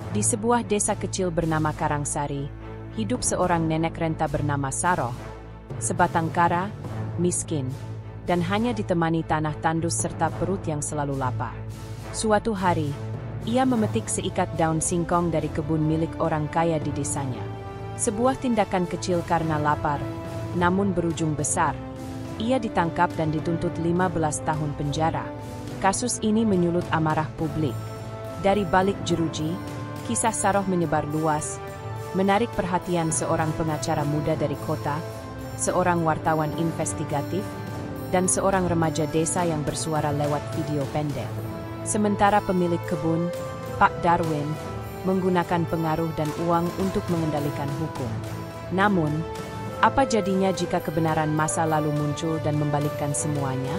Di sebuah desa kecil bernama Karangsari, hidup seorang nenek renta bernama Saroh, sebatang kara, miskin, dan hanya ditemani tanah tandus serta perut yang selalu lapar. Suatu hari, ia memetik seikat daun singkong dari kebun milik orang kaya di desanya. Sebuah tindakan kecil karena lapar, namun berujung besar. Ia ditangkap dan dituntut 15 tahun penjara. Kasus ini menyulut amarah publik. Dari balik jeruji, kisah Saroh menyebar luas, menarik perhatian seorang pengacara muda dari kota, seorang wartawan investigatif, dan seorang remaja desa yang bersuara lewat video pendek. Sementara pemilik kebun, Pak Darwin, menggunakan pengaruh dan uang untuk mengendalikan hukum. Namun, apa jadinya jika kebenaran masa lalu muncul dan membalikkan semuanya?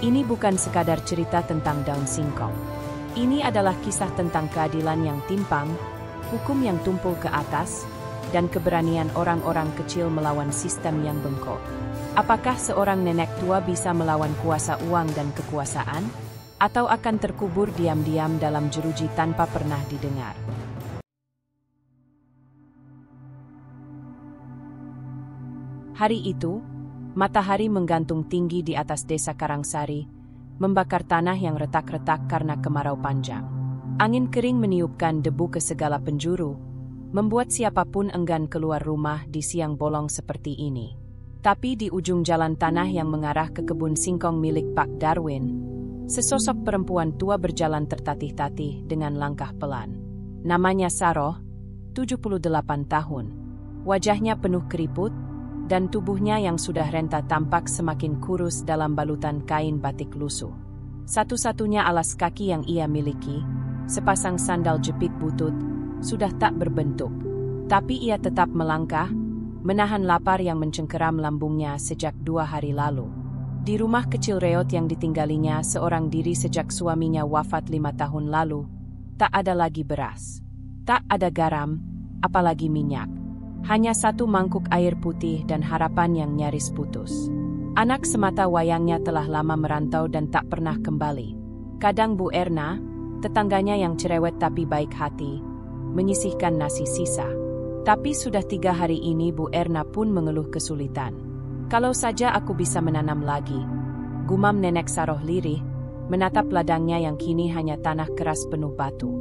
Ini bukan sekadar cerita tentang daun singkong. Ini adalah kisah tentang keadilan yang timpang, hukum yang tumpul ke atas, dan keberanian orang-orang kecil melawan sistem yang bengkok. Apakah seorang nenek tua bisa melawan kuasa uang dan kekuasaan? Atau akan terkubur diam-diam dalam jeruji tanpa pernah didengar? Hari itu, matahari menggantung tinggi di atas desa Karangsari, membakar tanah yang retak-retak karena kemarau panjang. Angin kering meniupkan debu ke segala penjuru, membuat siapapun enggan keluar rumah di siang bolong seperti ini. Tapi di ujung jalan tanah yang mengarah ke kebun singkong milik Pak Darwin, sesosok perempuan tua berjalan tertatih-tatih dengan langkah pelan. Namanya Saroh, 78 tahun. Wajahnya penuh keriput, dan tubuhnya yang sudah renta tampak semakin kurus dalam balutan kain batik lusuh. Satu-satunya alas kaki yang ia miliki, sepasang sandal jepit butut, sudah tak berbentuk. Tapi ia tetap melangkah, menahan lapar yang mencengkeram lambungnya sejak 2 hari lalu. Di rumah kecil reot yang ditinggalinya seorang diri sejak suaminya wafat 5 tahun lalu, tak ada lagi beras. Tak ada garam, apalagi minyak. Hanya satu mangkuk air putih dan harapan yang nyaris putus. Anak semata wayangnya telah lama merantau dan tak pernah kembali. Kadang Bu Erna, tetangganya yang cerewet tapi baik hati, menyisihkan nasi sisa. Tapi sudah 3 hari ini Bu Erna pun mengeluh kesulitan. Kalau saja aku bisa menanam lagi, gumam nenek Saroh lirih, menatap ladangnya yang kini hanya tanah keras penuh batu.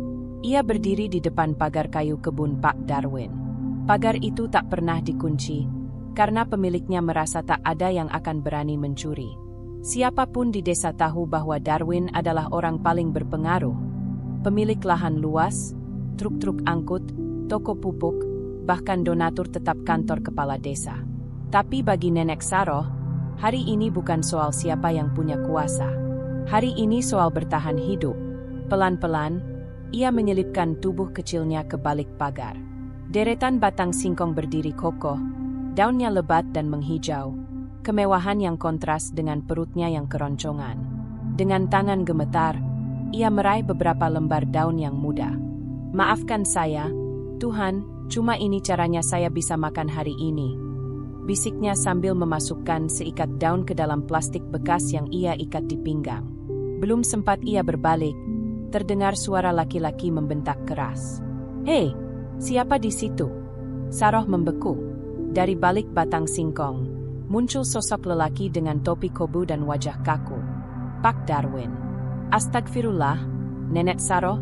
Ia berdiri di depan pagar kayu kebun Pak Darwin. Pagar itu tak pernah dikunci, karena pemiliknya merasa tak ada yang akan berani mencuri. Siapapun di desa tahu bahwa Darwin adalah orang paling berpengaruh. Pemilik lahan luas, truk-truk angkut, toko pupuk, bahkan donatur tetap kantor kepala desa. Tapi bagi nenek Saroh, hari ini bukan soal siapa yang punya kuasa. Hari ini soal bertahan hidup. Pelan-pelan, ia menyelipkan tubuh kecilnya ke balik pagar. Deretan batang singkong berdiri kokoh, daunnya lebat dan menghijau, kemewahan yang kontras dengan perutnya yang keroncongan. Dengan tangan gemetar, ia meraih beberapa lembar daun yang muda. "Maafkan saya, Tuhan, cuma ini caranya saya bisa makan hari ini," bisiknya sambil memasukkan seikat daun ke dalam plastik bekas yang ia ikat di pinggang. Belum sempat ia berbalik, terdengar suara laki-laki membentak keras. "Hei! Siapa di situ?" Saroh membeku. Dari balik batang singkong, muncul sosok lelaki dengan topi kobu dan wajah kaku. "Pak Darwin." "Astagfirullah, Nenek Saroh,"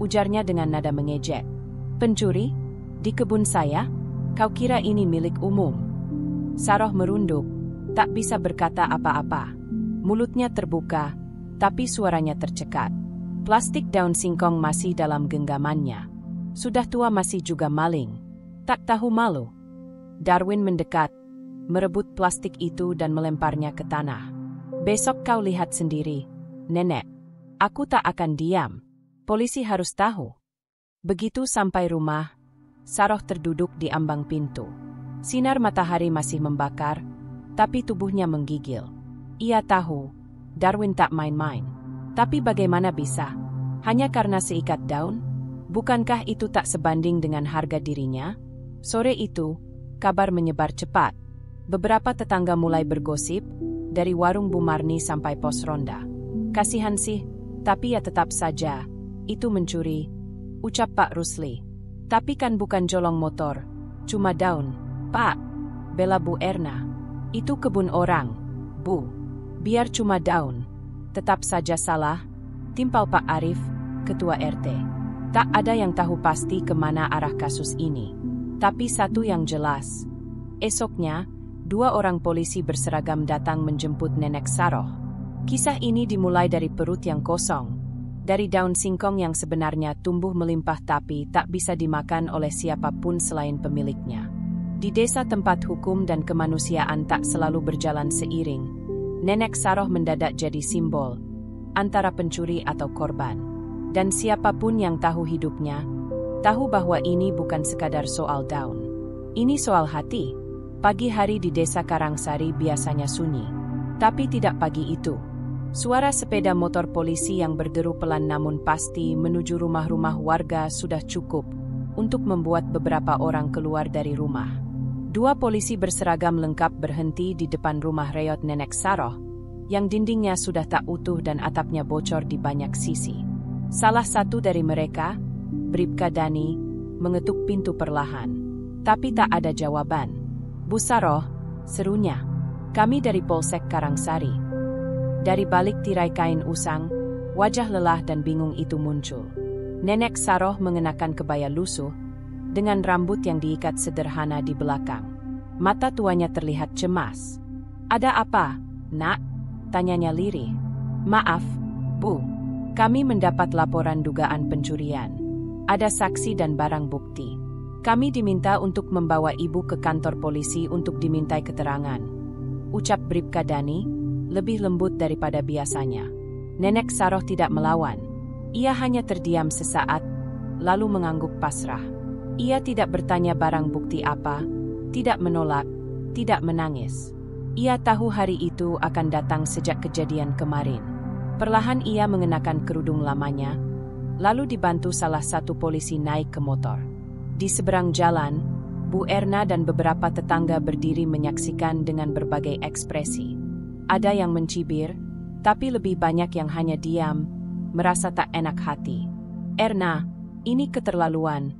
ujarnya dengan nada mengejek. "Pencuri? Di kebun saya? Kau kira ini milik umum?" Saroh merunduk, tak bisa berkata apa-apa. Mulutnya terbuka, tapi suaranya tercekat. Plastik daun singkong masih dalam genggamannya. Sudah tua masih juga maling. Tak tahu malu. Darwin mendekat, merebut plastik itu dan melemparnya ke tanah. "Besok kau lihat sendiri, Nenek. Aku tak akan diam. Polisi harus tahu." Begitu sampai rumah, Saroh terduduk di ambang pintu. Sinar matahari masih membakar, tapi tubuhnya menggigil. Ia tahu, Darwin tak main-main. Tapi bagaimana bisa? Hanya karena seikat daun? Bukankah itu tak sebanding dengan harga dirinya? Sore itu, kabar menyebar cepat. Beberapa tetangga mulai bergosip, dari warung Bu Marni sampai pos ronda. Kasihan sih, tapi ya tetap saja, itu mencuri. ucap Pak Rusli. Tapi kan bukan jolong motor, cuma daun. Pak, bela Bu Erna. Itu kebun orang, Bu. Biar cuma daun. Tetap saja salah, timpal Pak Arif, Ketua RT. Tak ada yang tahu pasti kemana arah kasus ini. Tapi satu yang jelas. Esoknya, 2 orang polisi berseragam datang menjemput Nenek Saroh. Kisah ini dimulai dari perut yang kosong. Dari daun singkong yang sebenarnya tumbuh melimpah tapi tak bisa dimakan oleh siapapun selain pemiliknya. Di desa tempat hukum dan kemanusiaan tak selalu berjalan seiring, Nenek Saroh mendadak jadi simbol antara pencuri atau korban. Dan siapapun yang tahu hidupnya, tahu bahwa ini bukan sekadar soal daun. Ini soal hati. Pagi hari di desa Karangsari biasanya sunyi. Tapi tidak pagi itu. Suara sepeda motor polisi yang berderu pelan namun pasti menuju rumah-rumah warga sudah cukup untuk membuat beberapa orang keluar dari rumah. 2 polisi berseragam lengkap berhenti di depan rumah reot Nenek Saroh, yang dindingnya sudah tak utuh dan atapnya bocor di banyak sisi. Salah satu dari mereka, Bribka Dani, mengetuk pintu perlahan. Tapi tak ada jawaban. Bu Saroh, serunya. Kami dari Polsek Karangsari. Dari balik tirai kain usang, wajah lelah dan bingung itu muncul. Nenek Saroh mengenakan kebaya lusuh, dengan rambut yang diikat sederhana di belakang. Mata tuanya terlihat cemas. Ada apa, Nak? Tanyanya lirih. Maaf, Bu. Kami mendapat laporan dugaan pencurian. Ada saksi dan barang bukti. Kami diminta untuk membawa ibu ke kantor polisi untuk dimintai keterangan. Ucap Bribka Dani, lebih lembut daripada biasanya. Nenek Saroh tidak melawan. Ia hanya terdiam sesaat, lalu mengangguk pasrah. Ia tidak bertanya barang bukti apa, tidak menolak, tidak menangis. Ia tahu hari itu akan datang sejak kejadian kemarin. Perlahan ia mengenakan kerudung lamanya, lalu dibantu salah satu polisi naik ke motor. Di seberang jalan, Bu Erna dan beberapa tetangga berdiri menyaksikan dengan berbagai ekspresi. Ada yang mencibir, tapi lebih banyak yang hanya diam, merasa tak enak hati. Erna, ini keterlaluan,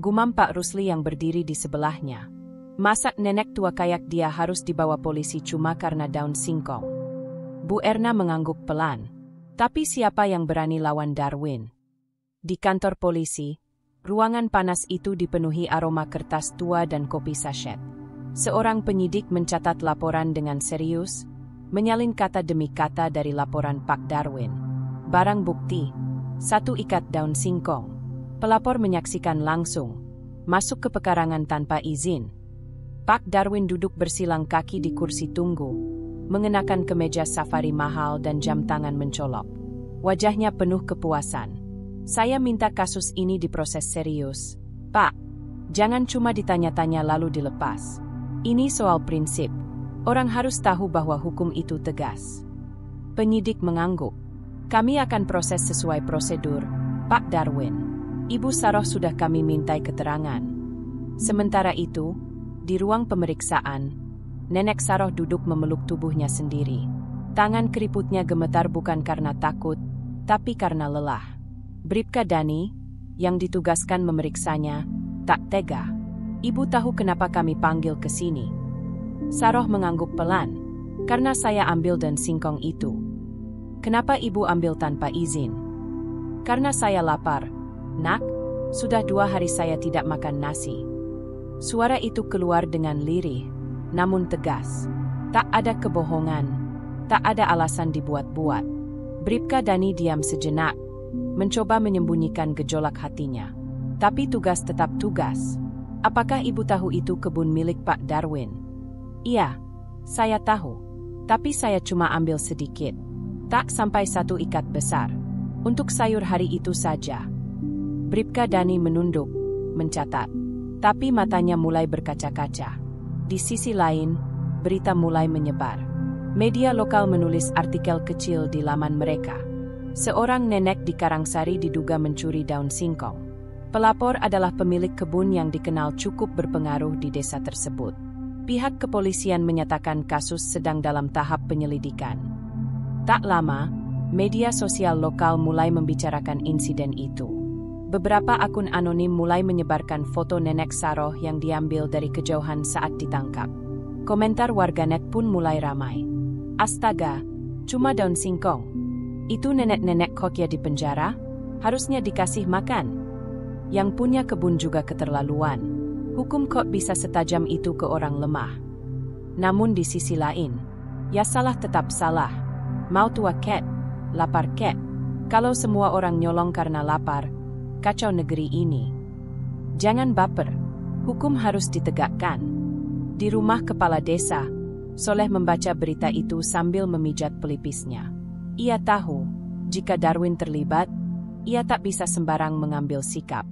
gumam Pak Rusli yang berdiri di sebelahnya. Masa nenek tua kayak dia harus dibawa polisi cuma karena daun singkong? Bu Erna mengangguk pelan. Tapi siapa yang berani lawan Darwin? Di kantor polisi, ruangan panas itu dipenuhi aroma kertas tua dan kopi sachet. Seorang penyidik mencatat laporan dengan serius, menyalin kata demi kata dari laporan Pak Darwin. Barang bukti, 1 ikat daun singkong. Pelapor menyaksikan langsung, masuk ke pekarangan tanpa izin. Pak Darwin duduk bersilang kaki di kursi tunggu, mengenakan kemeja safari mahal dan jam tangan mencolok. Wajahnya penuh kepuasan. Saya minta kasus ini diproses serius. Pak, jangan cuma ditanya-tanya lalu dilepas. Ini soal prinsip. Orang harus tahu bahwa hukum itu tegas. Penyidik mengangguk. Kami akan proses sesuai prosedur, Pak Darwin. Ibu Saroh sudah kami mintai keterangan. Sementara itu, di ruang pemeriksaan, Nenek Saroh duduk memeluk tubuhnya sendiri. Tangan keriputnya gemetar bukan karena takut, tapi karena lelah. Bribka Dani, yang ditugaskan memeriksanya, tak tega. Ibu tahu kenapa kami panggil ke sini? Saroh mengangguk pelan. Karena saya ambil daun singkong itu. Kenapa ibu ambil tanpa izin? Karena saya lapar. Nak, sudah 2 hari saya tidak makan nasi. Suara itu keluar dengan lirih, namun tegas. Tak ada kebohongan, tak ada alasan dibuat-buat. Bribka Dani diam sejenak, mencoba menyembunyikan gejolak hatinya. Tapi tugas tetap tugas. Apakah ibu tahu itu kebun milik Pak Darwin? Iya, saya tahu. Tapi saya cuma ambil sedikit. Tak sampai 1 ikat besar. Untuk sayur hari itu saja. Bribka Dani menunduk, mencatat. Tapi matanya mulai berkaca-kaca. Di sisi lain, berita mulai menyebar. Media lokal menulis artikel kecil di laman mereka. Seorang nenek di Karangsari diduga mencuri daun singkong. Pelapor adalah pemilik kebun yang dikenal cukup berpengaruh di desa tersebut. Pihak kepolisian menyatakan kasus sedang dalam tahap penyelidikan. Tak lama, media sosial lokal mulai membicarakan insiden itu. Beberapa akun anonim mulai menyebarkan foto Nenek Saroh yang diambil dari kejauhan saat ditangkap. Komentar warganet pun mulai ramai. Astaga, cuma daun singkong. Itu nenek-nenek kok ya di penjara? Harusnya dikasih makan. Yang punya kebun juga keterlaluan. Hukum kok bisa setajam itu ke orang lemah? Namun di sisi lain, ya salah tetap salah. Mau tua ket, lapar ket. Kalau semua orang nyolong karena lapar, kacau negeri ini. Jangan baper, hukum harus ditegakkan. Di rumah kepala desa, Soleh membaca berita itu sambil memijat pelipisnya. Ia tahu, jika Darwin terlibat, ia tak bisa sembarang mengambil sikap.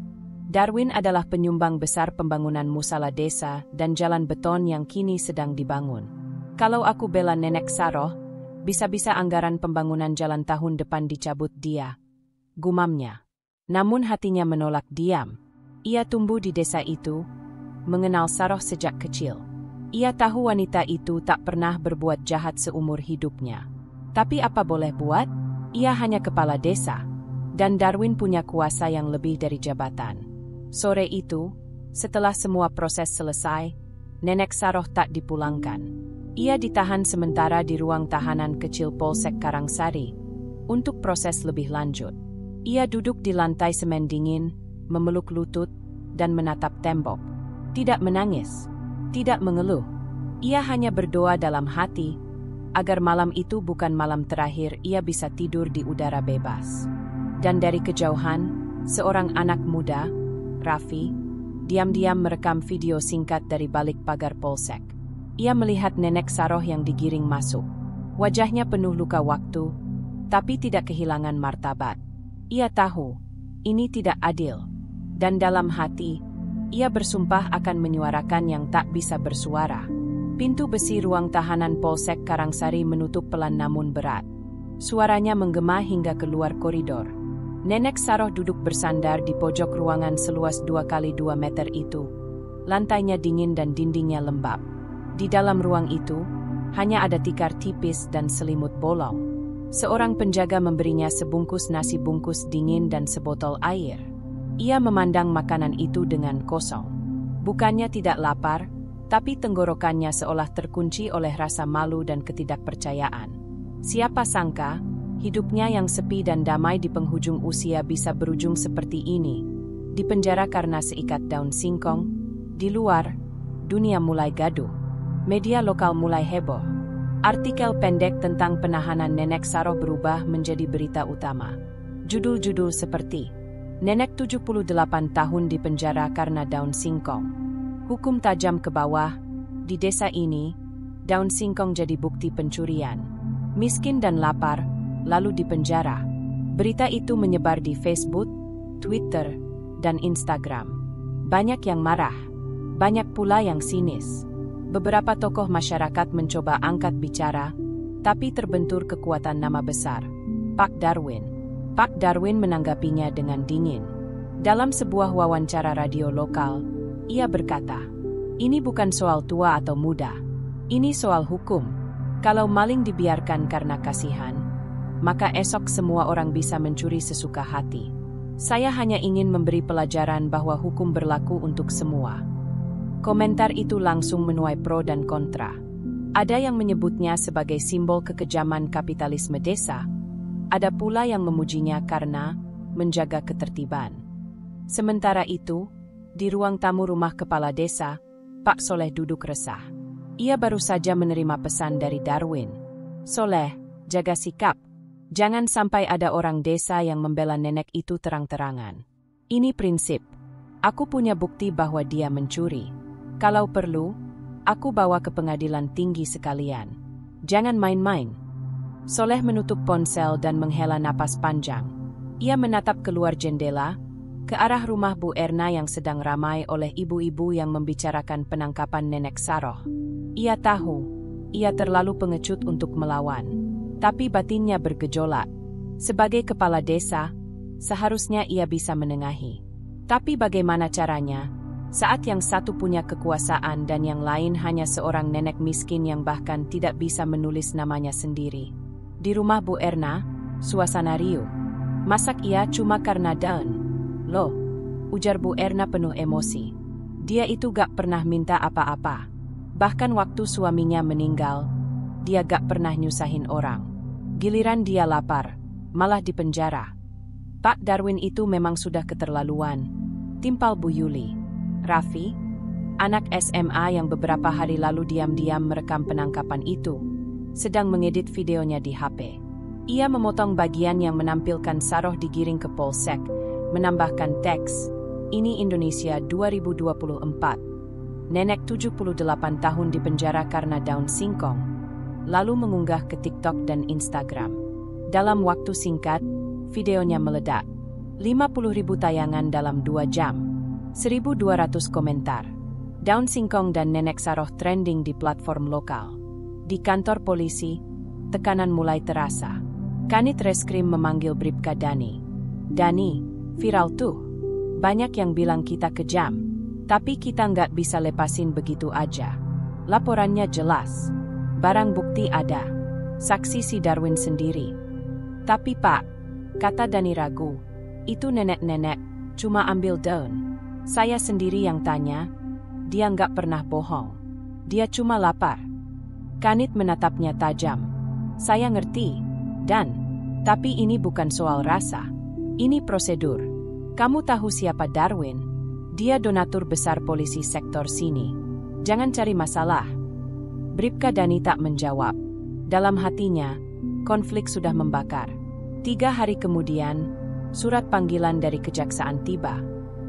Darwin adalah penyumbang besar pembangunan musala desa dan jalan beton yang kini sedang dibangun. Kalau aku bela Nenek Saroh, bisa-bisa anggaran pembangunan jalan tahun depan dicabut dia. Gumamnya. Namun hatinya menolak diam. Ia tumbuh di desa itu, mengenal Saroh sejak kecil. Ia tahu wanita itu tak pernah berbuat jahat seumur hidupnya. Tapi apa boleh buat? Ia hanya kepala desa. Dan Darwin punya kuasa yang lebih dari jabatan. Sore itu, setelah semua proses selesai, Nenek Saroh tak dipulangkan. Ia ditahan sementara di ruang tahanan kecil Polsek Karangsari untuk proses lebih lanjut. Ia duduk di lantai semen dingin, memeluk lutut, dan menatap tembok. Tidak menangis, tidak mengeluh. Ia hanya berdoa dalam hati, agar malam itu bukan malam terakhir ia bisa tidur di udara bebas. Dan dari kejauhan, seorang anak muda, Raffi, diam-diam merekam video singkat dari balik pagar Polsek. Ia melihat Nenek Saroh yang digiring masuk. Wajahnya penuh luka waktu, tapi tidak kehilangan martabat. Ia tahu, ini tidak adil. Dan dalam hati, ia bersumpah akan menyuarakan yang tak bisa bersuara. Pintu besi ruang tahanan Polsek Karangsari menutup pelan namun berat. Suaranya menggema hingga keluar koridor. Nenek Saroh duduk bersandar di pojok ruangan seluas 2x2 meter itu. Lantainya dingin dan dindingnya lembab. Di dalam ruang itu, hanya ada tikar tipis dan selimut bolong. Seorang penjaga memberinya sebungkus nasi bungkus dingin dan sebotol air. Ia memandang makanan itu dengan kosong. Bukannya tidak lapar, tapi tenggorokannya seolah terkunci oleh rasa malu dan ketidakpercayaan. Siapa sangka, hidupnya yang sepi dan damai di penghujung usia bisa berujung seperti ini. Di penjara karena seikat daun singkong, di luar, dunia mulai gaduh. Media lokal mulai heboh. Artikel pendek tentang penahanan Nenek Saroh berubah menjadi berita utama. Judul-judul seperti, Nenek 78 tahun di penjara karena daun singkong. Hukum tajam ke bawah, di desa ini, daun singkong jadi bukti pencurian. Miskin dan lapar, lalu di penjara. Berita itu menyebar di Facebook, Twitter, dan Instagram. Banyak yang marah, banyak pula yang sinis. Beberapa tokoh masyarakat mencoba angkat bicara, tapi terbentur kekuatan nama besar, Pak Darwin. Pak Darwin menanggapinya dengan dingin. Dalam sebuah wawancara radio lokal, ia berkata, "Ini bukan soal tua atau muda. Ini soal hukum. Kalau maling dibiarkan karena kasihan, maka esok semua orang bisa mencuri sesuka hati. Saya hanya ingin memberi pelajaran bahwa hukum berlaku untuk semua." Komentar itu langsung menuai pro dan kontra. Ada yang menyebutnya sebagai simbol kekejaman kapitalisme desa. Ada pula yang memujinya karena menjaga ketertiban. Sementara itu, di ruang tamu rumah kepala desa, Pak Soleh duduk resah. Ia baru saja menerima pesan dari Darwin. "Soleh, jaga sikap. Jangan sampai ada orang desa yang membela nenek itu terang-terangan. Ini prinsip. Aku punya bukti bahwa dia mencuri. Kalau perlu, aku bawa ke pengadilan tinggi sekalian. Jangan main-main." Soleh menutup ponsel dan menghela napas panjang. Ia menatap keluar jendela, ke arah rumah Bu Erna yang sedang ramai oleh ibu-ibu yang membicarakan penangkapan Nenek Saroh. Ia tahu, ia terlalu pengecut untuk melawan. Tapi batinnya bergejolak. Sebagai kepala desa, seharusnya ia bisa menengahi. Tapi bagaimana caranya? Saat yang satu punya kekuasaan dan yang lain hanya seorang nenek miskin yang bahkan tidak bisa menulis namanya sendiri. Di rumah Bu Erna, suasana riuh. Masak ia cuma karena daun. Loh, ujar Bu Erna penuh emosi. Dia itu gak pernah minta apa-apa. Bahkan waktu suaminya meninggal, dia gak pernah nyusahin orang. Giliran dia lapar, malah dipenjara. Pak Darwin itu memang sudah keterlaluan. Timpal Bu Yuli. Raffi, anak SMA yang beberapa hari lalu diam-diam merekam penangkapan itu, sedang mengedit videonya di HP. Ia memotong bagian yang menampilkan Saroh digiring ke Polsek, menambahkan teks, "Ini Indonesia 2024. Nenek 78 tahun dipenjara karena Down singkong." Lalu mengunggah ke TikTok dan Instagram. Dalam waktu singkat, videonya meledak. 50.000 tayangan dalam 2 jam. 1.200 komentar. Down singkong dan nenek Saroh trending di platform lokal. Di kantor polisi, tekanan mulai terasa. Kanit Reskrim memanggil Bribka Dani. "Dani, viral tuh. Banyak yang bilang kita kejam. Tapi kita nggak bisa lepasin begitu aja. Laporannya jelas. Barang bukti ada. Saksi si Darwin sendiri." "Tapi Pak," kata Dani ragu, "itu nenek-nenek cuma ambil daun. Saya sendiri yang tanya. Dia nggak pernah bohong. Dia cuma lapar." Kanit menatapnya tajam. "Saya ngerti, Dan. Tapi ini bukan soal rasa. Ini prosedur. Kamu tahu siapa Darwin? Dia donatur besar polisi sektor sini. Jangan cari masalah." Bribka Dani tak menjawab. Dalam hatinya, konflik sudah membakar. 3 hari kemudian, surat panggilan dari kejaksaan tiba.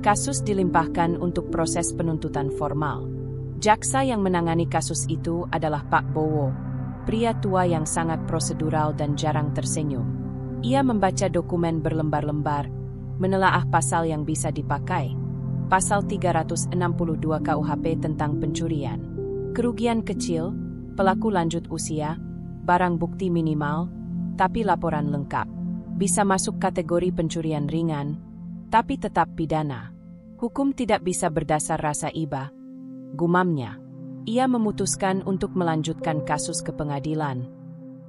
Kasus dilimpahkan untuk proses penuntutan formal. Jaksa yang menangani kasus itu adalah Pak Bowo, pria tua yang sangat prosedural dan jarang tersenyum. Ia membaca dokumen berlembar-lembar, menelaah pasal yang bisa dipakai. Pasal 362 KUHP tentang pencurian. Kerugian kecil, pelaku lanjut usia, barang bukti minimal, tapi laporan lengkap. Bisa masuk kategori pencurian ringan, tapi tetap pidana. Hukum tidak bisa berdasar rasa iba, gumamnya. Ia memutuskan untuk melanjutkan kasus ke pengadilan.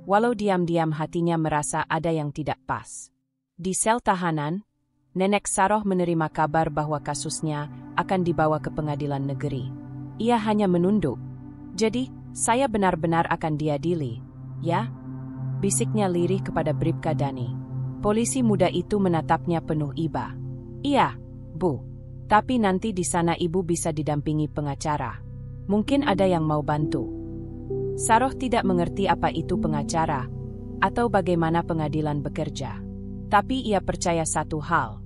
Walau diam-diam hatinya merasa ada yang tidak pas. Di sel tahanan, nenek Saroh menerima kabar bahwa kasusnya akan dibawa ke pengadilan negeri. Ia hanya menunduk. "Jadi, saya benar-benar akan diadili, ya?" bisiknya lirih kepada Bribka Dani. Polisi muda itu menatapnya penuh iba. "Iya, Bu. Tapi nanti di sana Ibu bisa didampingi pengacara. Mungkin ada yang mau bantu." Saroh tidak mengerti apa itu pengacara, atau bagaimana pengadilan bekerja. Tapi ia percaya satu hal.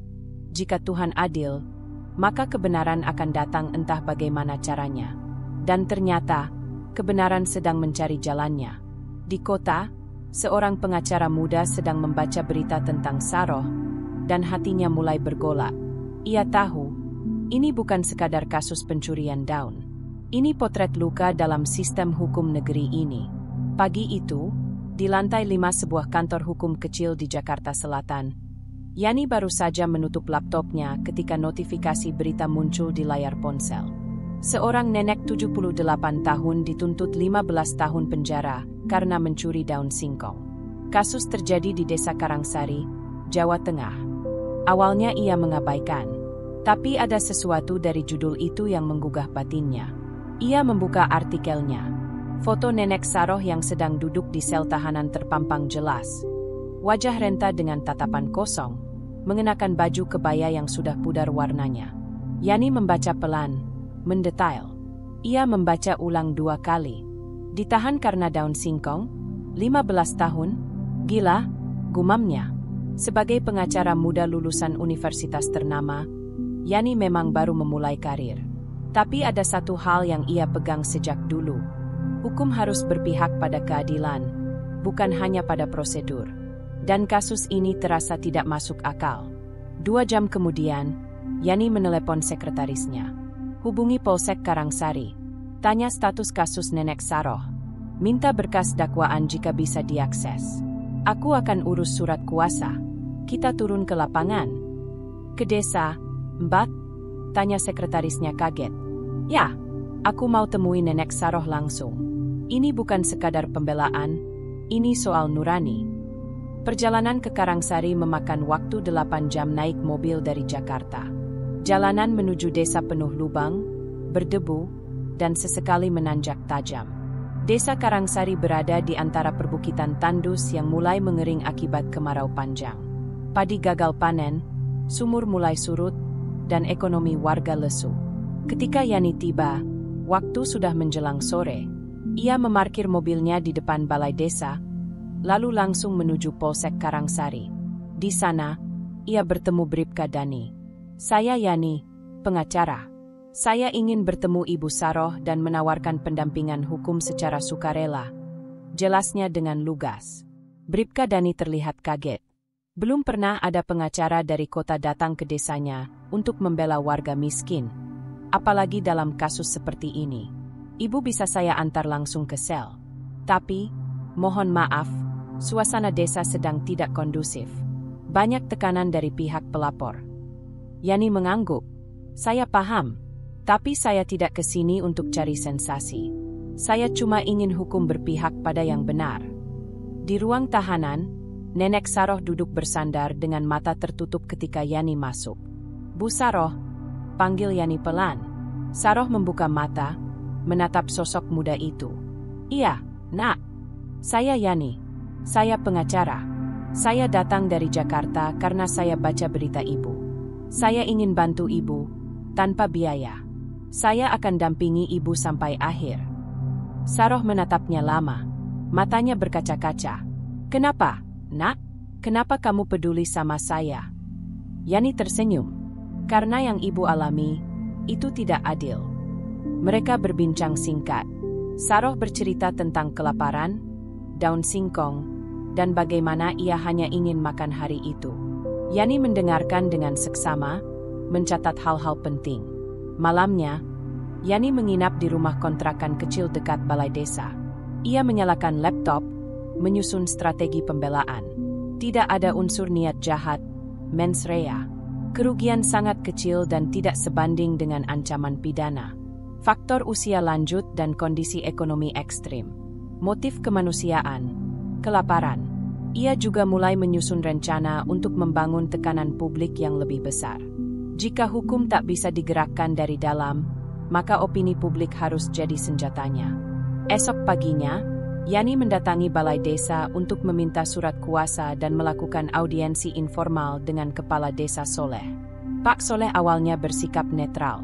Jika Tuhan adil, maka kebenaran akan datang entah bagaimana caranya. Dan ternyata, kebenaran sedang mencari jalannya. Di kota, seorang pengacara muda sedang membaca berita tentang Saroh, dan hatinya mulai bergolak. Ia tahu, ini bukan sekadar kasus pencurian daun. Ini potret luka dalam sistem hukum negeri ini. Pagi itu, di lantai 5 sebuah kantor hukum kecil di Jakarta Selatan, Yani baru saja menutup laptopnya ketika notifikasi berita muncul di layar ponsel. Seorang nenek 78 tahun dituntut 15 tahun penjara karena mencuri daun singkong. Kasus terjadi di Desa Karangsari, Jawa Tengah. Awalnya ia mengabaikan, tapi ada sesuatu dari judul itu yang menggugah batinnya. Ia membuka artikelnya. Foto nenek Saroh yang sedang duduk di sel tahanan terpampang jelas. Wajah renta dengan tatapan kosong, mengenakan baju kebaya yang sudah pudar warnanya. Yani membaca pelan, mendetail. Ia membaca ulang 2 kali. Ditahan karena daun singkong, 15 tahun, gila, gumamnya. Sebagai pengacara muda lulusan universitas ternama, Yani memang baru memulai karir. Tapi ada satu hal yang ia pegang sejak dulu. Hukum harus berpihak pada keadilan, bukan hanya pada prosedur. Dan kasus ini terasa tidak masuk akal. 2 jam kemudian, Yani menelepon sekretarisnya. "Hubungi Polsek Karangsari. Tanya status kasus nenek Saroh. Minta berkas dakwaan jika bisa diakses. Aku akan urus surat kuasa. Kita turun ke lapangan." "Ke desa, Mbak?" tanya sekretarisnya kaget. "Ya, aku mau temui nenek Saroh langsung. Ini bukan sekadar pembelaan, ini soal nurani." Perjalanan ke Karangsari memakan waktu 8 jam naik mobil dari Jakarta. Jalanan menuju desa penuh lubang, berdebu, dan sesekali menanjak tajam. Desa Karangsari berada di antara perbukitan tandus yang mulai mengering akibat kemarau panjang. Padi gagal panen, sumur mulai surut, dan ekonomi warga lesu. Ketika Yani tiba, waktu sudah menjelang sore. Ia memarkir mobilnya di depan balai desa, lalu langsung menuju Polsek Karangsari. Di sana, ia bertemu Bribka Dani. "Saya Yani, pengacara. Saya ingin bertemu Ibu Saroh dan menawarkan pendampingan hukum secara sukarela," jelasnya dengan lugas. Bribka Dani terlihat kaget. Belum pernah ada pengacara dari kota datang ke desanya untuk membela warga miskin, apalagi dalam kasus seperti ini. "Ibu bisa saya antar langsung ke sel. Tapi, mohon maaf, suasana desa sedang tidak kondusif. Banyak tekanan dari pihak pelapor." Yani mengangguk. "Saya paham. Tapi saya tidak ke sini untuk cari sensasi. Saya cuma ingin hukum berpihak pada yang benar." Di ruang tahanan, Nenek Saroh duduk bersandar dengan mata tertutup ketika Yani masuk. "Bu Saroh," panggil Yani pelan. Saroh membuka mata, menatap sosok muda itu. "Iya, Nak. Saya Yani. Saya pengacara. Saya datang dari Jakarta karena saya baca berita Ibu. Saya ingin bantu Ibu, tanpa biaya. Saya akan dampingi Ibu sampai akhir." Saroh menatapnya lama. Matanya berkaca-kaca. "Kenapa, Nak? Kenapa kamu peduli sama saya?" Yani tersenyum. "Karena yang Ibu alami, itu tidak adil." Mereka berbincang singkat. Saroh bercerita tentang kelaparan, daun singkong, dan bagaimana ia hanya ingin makan hari itu. Yani mendengarkan dengan seksama, mencatat hal-hal penting. Malamnya, Yani menginap di rumah kontrakan kecil dekat balai desa. Ia menyalakan laptop, menyusun strategi pembelaan. Tidak ada unsur niat jahat, mens rea. Kerugian sangat kecil dan tidak sebanding dengan ancaman pidana. Faktor usia lanjut dan kondisi ekonomi ekstrim. Motif kemanusiaan, kelaparan. Ia juga mulai menyusun rencana untuk membangun tekanan publik yang lebih besar. Jika hukum tak bisa digerakkan dari dalam, maka opini publik harus jadi senjatanya. Esok paginya, Yani mendatangi balai desa untuk meminta surat kuasa dan melakukan audiensi informal dengan Kepala Desa Soleh. Pak Soleh awalnya bersikap netral.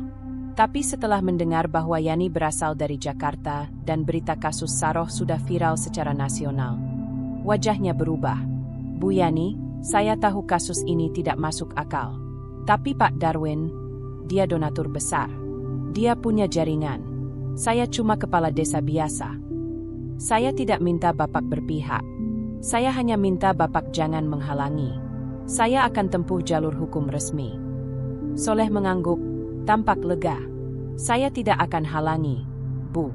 Tapi setelah mendengar bahwa Yani berasal dari Jakarta dan berita kasus Saroh sudah viral secara nasional, wajahnya berubah. "Bu Yani, saya tahu kasus ini tidak masuk akal. Tapi Pak Darwin, dia donatur besar. Dia punya jaringan. Saya cuma kepala desa biasa. Saya tidak minta Bapak berpihak. Saya hanya minta Bapak jangan menghalangi. Saya akan tempuh jalur hukum resmi." Soleh mengangguk, tampak lega. "Saya tidak akan halangi, Bu.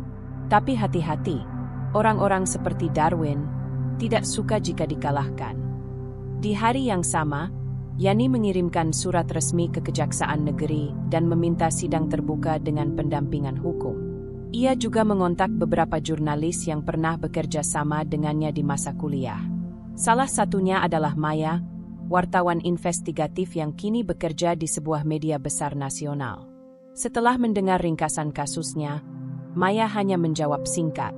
Tapi hati-hati, orang-orang seperti Darwin tidak suka jika dikalahkan." Di hari yang sama, Yani mengirimkan surat resmi ke Kejaksaan Negeri dan meminta sidang terbuka dengan pendampingan hukum. Ia juga mengontak beberapa jurnalis yang pernah bekerja sama dengannya di masa kuliah. Salah satunya adalah Maya, wartawan investigatif yang kini bekerja di sebuah media besar nasional. Setelah mendengar ringkasan kasusnya, Maya hanya menjawab singkat,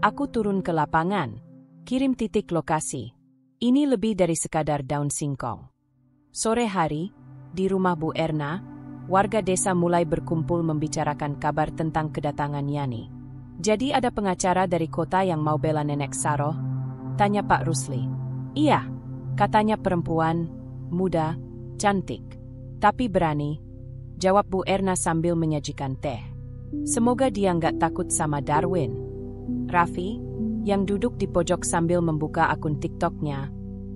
"Aku turun ke lapangan. Kirim titik lokasi. Ini lebih dari sekadar daun singkong." Sore hari, di rumah Bu Erna, warga desa mulai berkumpul membicarakan kabar tentang kedatangan Yani. "Jadi ada pengacara dari kota yang mau bela Nenek Saroh?" tanya Pak Rusli. "Iya," katanya perempuan, muda, cantik, tapi berani, jawab Bu Erna sambil menyajikan teh. "Semoga dia nggak takut sama Darwin." Raffi, yang duduk di pojok sambil membuka akun TikTok-nya,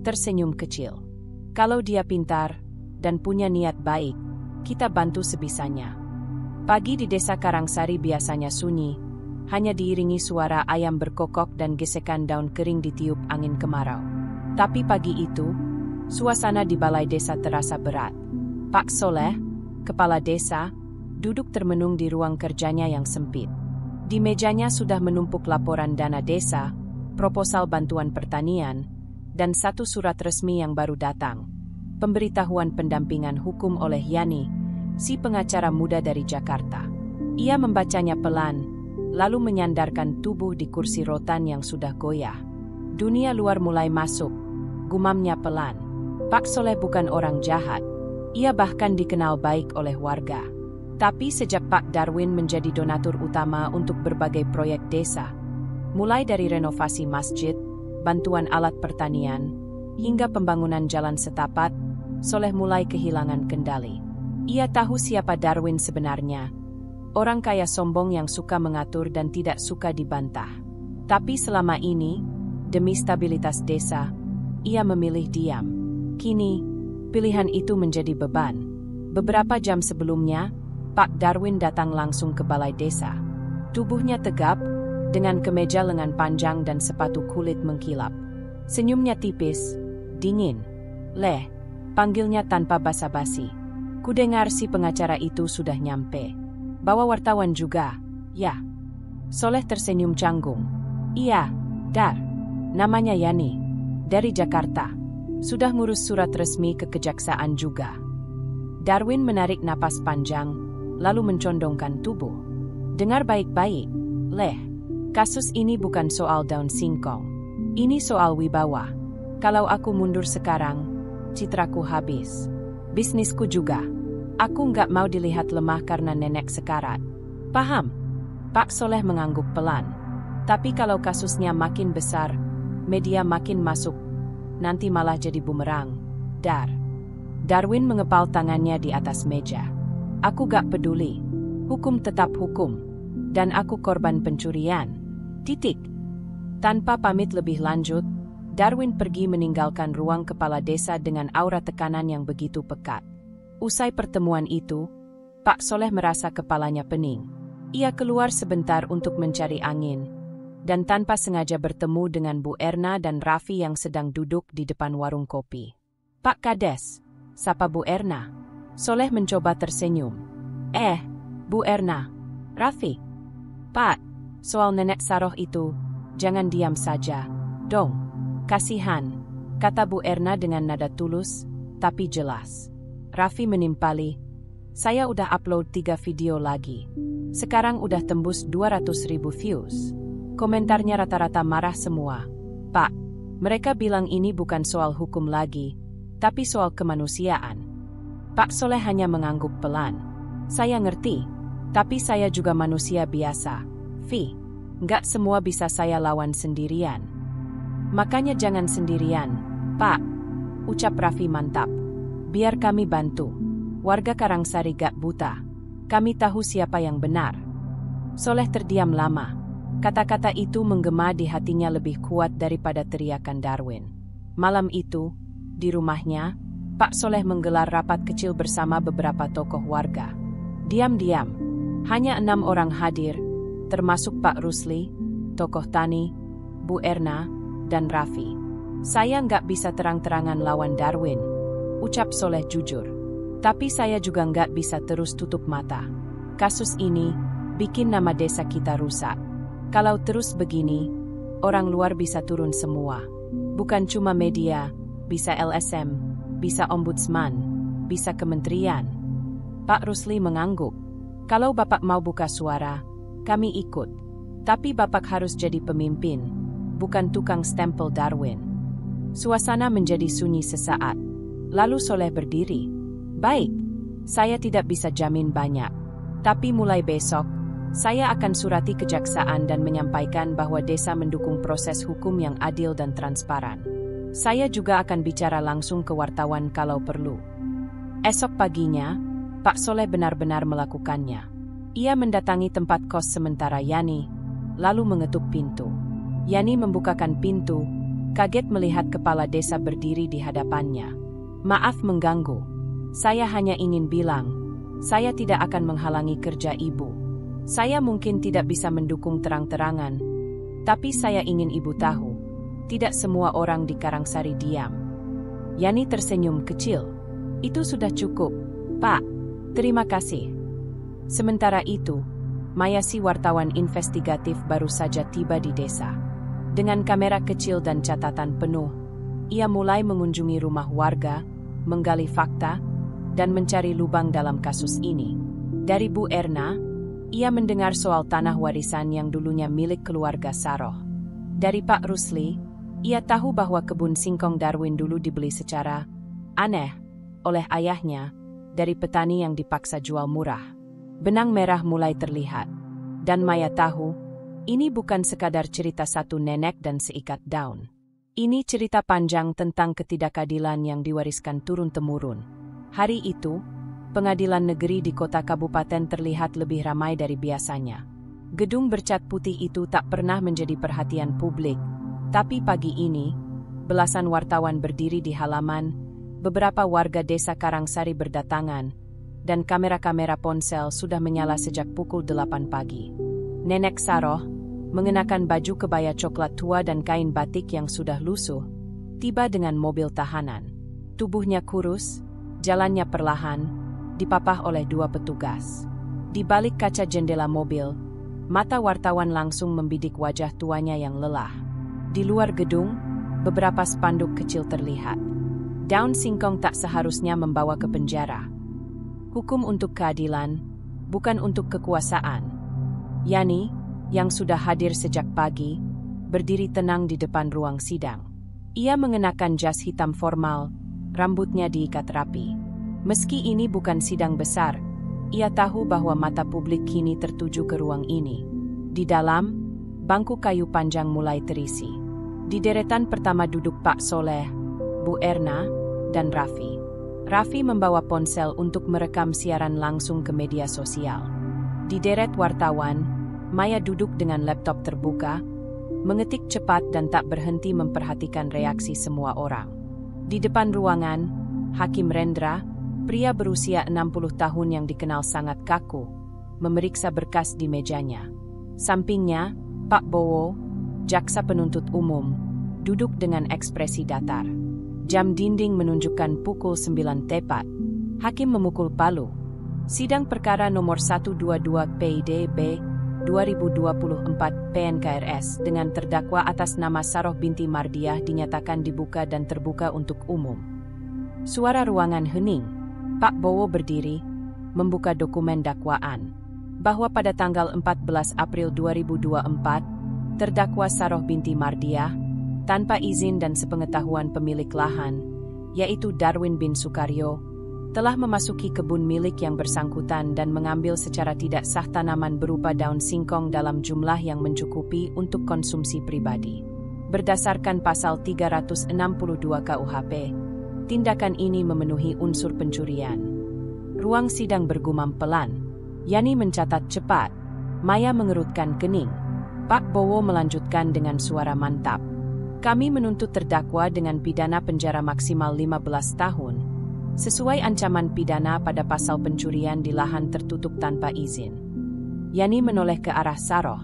tersenyum kecil. "Kalau dia pintar dan punya niat baik, kita bantu sebisanya." Pagi di desa Karangsari biasanya sunyi, hanya diiringi suara ayam berkokok dan gesekan daun kering ditiup angin kemarau. Tapi pagi itu, suasana di balai desa terasa berat. Pak Soleh, kepala desa, duduk termenung di ruang kerjanya yang sempit. Di mejanya sudah menumpuk laporan dana desa, proposal bantuan pertanian, dan satu surat resmi yang baru datang. Pemberitahuan pendampingan hukum oleh Yani, si pengacara muda dari Jakarta. Ia membacanya pelan, lalu menyandarkan tubuh di kursi rotan yang sudah goyah. Dunia luar mulai masuk, gumamnya pelan. Pak Soleh bukan orang jahat. Ia bahkan dikenal baik oleh warga. Tapi sejak Pak Darwin menjadi donatur utama untuk berbagai proyek desa, mulai dari renovasi masjid, bantuan alat pertanian, hingga pembangunan jalan setapak, Soleh mulai kehilangan kendali. Ia tahu siapa Darwin sebenarnya. Orang kaya sombong yang suka mengatur dan tidak suka dibantah. Tapi selama ini, demi stabilitas desa, ia memilih diam. Kini, pilihan itu menjadi beban. Beberapa jam sebelumnya, Pak Darwin datang langsung ke balai desa. Tubuhnya tegap, dengan kemeja lengan panjang dan sepatu kulit mengkilap. Senyumnya tipis, dingin. "Leh," panggilnya tanpa basa-basi. "Kudengar si pengacara itu sudah nyampe. Bawa wartawan juga, ya?" Soleh tersenyum canggung. "Iya, Dar. Namanya Yani. Dari Jakarta. Sudah ngurus surat resmi ke kejaksaan juga." Darwin menarik napas panjang, lalu mencondongkan tubuh. "Dengar baik-baik, Leh. Kasus ini bukan soal daun singkong. Ini soal wibawa. Kalau aku mundur sekarang, citraku habis. Bisnisku juga. Aku nggak mau dilihat lemah karena nenek sekarat. Paham?" Pak Soleh mengangguk pelan. "Tapi kalau kasusnya makin besar, media makin masuk, nanti malah jadi bumerang, Dar." Darwin mengepal tangannya di atas meja. "Aku gak peduli. Hukum tetap hukum. Dan aku korban pencurian. Titik." Tanpa pamit lebih lanjut, Darwin pergi meninggalkan ruang kepala desa dengan aura tekanan yang begitu pekat. Usai pertemuan itu, Pak Soleh merasa kepalanya pening. Ia keluar sebentar untuk mencari angin, dan tanpa sengaja bertemu dengan Bu Erna dan Raffi yang sedang duduk di depan warung kopi. "Pak Kades," sapa Bu Erna. Soleh mencoba tersenyum. Bu Erna, Raffi." "Pak, soal nenek Saroh itu, jangan diam saja, dong. Kasihan," kata Bu Erna dengan nada tulus, tapi jelas. Raffi menimpali, "Saya udah upload 3 video lagi. Sekarang udah tembus 200.000 views. Komentarnya rata-rata marah semua. Pak, mereka bilang ini bukan soal hukum lagi, tapi soal kemanusiaan." Pak Soleh hanya mengangguk pelan. "Saya ngerti, tapi saya juga manusia biasa, Vi. Nggak semua bisa saya lawan sendirian." "Makanya jangan sendirian, Pak," ucap Raffi mantap. "Biar kami bantu. Warga Karangsari gak buta. Kami tahu siapa yang benar." Soleh terdiam lama. Kata-kata itu menggema di hatinya lebih kuat daripada teriakan Darwin. Malam itu, di rumahnya, Pak Soleh menggelar rapat kecil bersama beberapa tokoh warga. Diam-diam, hanya 6 orang hadir, termasuk Pak Rusli, tokoh tani, Bu Erna, dan Raffi. "Saya nggak bisa terang-terangan lawan Darwin," ucap Soleh jujur. "Tapi saya juga nggak bisa terus tutup mata. Kasus ini bikin nama desa kita rusak. Kalau terus begini, orang luar bisa turun semua. Bukan cuma media, bisa LSM, bisa ombudsman, bisa kementerian." Pak Rusli mengangguk. "Kalau Bapak mau buka suara, kami ikut. Tapi Bapak harus jadi pemimpin, bukan tukang stempel Darwin." Suasana menjadi sunyi sesaat. Lalu Soleh berdiri. "Baik, saya tidak bisa jamin banyak. Tapi mulai besok, saya akan surati kejaksaan dan menyampaikan bahwa desa mendukung proses hukum yang adil dan transparan. Saya juga akan bicara langsung ke wartawan kalau perlu." Esok paginya, Pak Soleh benar-benar melakukannya. Ia mendatangi tempat kos sementara Yani, lalu mengetuk pintu. Yani membukakan pintu, kaget melihat kepala desa berdiri di hadapannya. "Maaf mengganggu. Saya hanya ingin bilang, saya tidak akan menghalangi kerja Ibu. Saya mungkin tidak bisa mendukung terang-terangan, tapi saya ingin Ibu tahu, tidak semua orang di Karangsari diam." Yani tersenyum kecil. "Itu sudah cukup, Pak. Terima kasih." Sementara itu, Mayasi wartawan investigatif baru saja tiba di desa. Dengan kamera kecil dan catatan penuh, ia mulai mengunjungi rumah warga, menggali fakta, dan mencari lubang dalam kasus ini. Dari Bu Erna, ia mendengar soal tanah warisan yang dulunya milik keluarga Saroh. Dari Pak Rusli, ia tahu bahwa kebun singkong Darwin dulu dibeli secara aneh oleh ayahnya dari petani yang dipaksa jual murah. Benang merah mulai terlihat, dan Maya tahu ini bukan sekadar cerita satu nenek dan seikat daun. Ini cerita panjang tentang ketidakadilan yang diwariskan turun-temurun. Hari itu, pengadilan negeri di kota kabupaten terlihat lebih ramai dari biasanya. Gedung bercat putih itu tak pernah menjadi perhatian publik, tapi pagi ini, belasan wartawan berdiri di halaman, beberapa warga desa Karangsari berdatangan, dan kamera-kamera ponsel sudah menyala sejak pukul 8 pagi. Nenek Saroh, mengenakan baju kebaya coklat tua dan kain batik yang sudah lusuh, tiba dengan mobil tahanan. Tubuhnya kurus, jalannya perlahan, dipapah oleh 2 petugas. Di balik kaca jendela mobil, mata wartawan langsung membidik wajah tuanya yang lelah. Di luar gedung, beberapa spanduk kecil terlihat. Daun singkong tak seharusnya membawa ke penjara. Hukum untuk keadilan, bukan untuk kekuasaan. Yani, yang sudah hadir sejak pagi, berdiri tenang di depan ruang sidang. Ia mengenakan jas hitam formal, rambutnya diikat rapi. Meski ini bukan sidang besar, ia tahu bahwa mata publik kini tertuju ke ruang ini. Di dalam, bangku kayu panjang mulai terisi. Di deretan pertama duduk Pak Soleh, Bu Erna, dan Raffi. Raffi membawa ponsel untuk merekam siaran langsung ke media sosial. Di deret wartawan, Maya duduk dengan laptop terbuka, mengetik cepat dan tak berhenti memperhatikan reaksi semua orang. Di depan ruangan, Hakim Rendra, pria berusia 60 tahun yang dikenal sangat kaku, memeriksa berkas di mejanya. Sampingnya, Pak Bowo, jaksa penuntut umum, duduk dengan ekspresi datar. Jam dinding menunjukkan pukul 9 tepat. Hakim memukul palu. Sidang perkara nomor 122 PIDB 2024 PNKRS dengan terdakwa atas nama Saroh binti Mardiah dinyatakan dibuka dan terbuka untuk umum. Suara ruangan hening. Pak Bowo berdiri, membuka dokumen dakwaan, bahwa pada tanggal 14 April 2024, terdakwa Saroh binti Mardiah, tanpa izin dan sepengetahuan pemilik lahan, yaitu Darwin bin Sukaryo, telah memasuki kebun milik yang bersangkutan dan mengambil secara tidak sah tanaman berupa daun singkong dalam jumlah yang mencukupi untuk konsumsi pribadi. Berdasarkan pasal 362 KUHP, tindakan ini memenuhi unsur pencurian. Ruang sidang bergumam pelan. Yani mencatat cepat. Maya mengerutkan kening. Pak Bowo melanjutkan dengan suara mantap. Kami menuntut terdakwa dengan pidana penjara maksimal 15 tahun. Sesuai ancaman pidana pada pasal pencurian di lahan tertutup tanpa izin. Yani menoleh ke arah Saroh.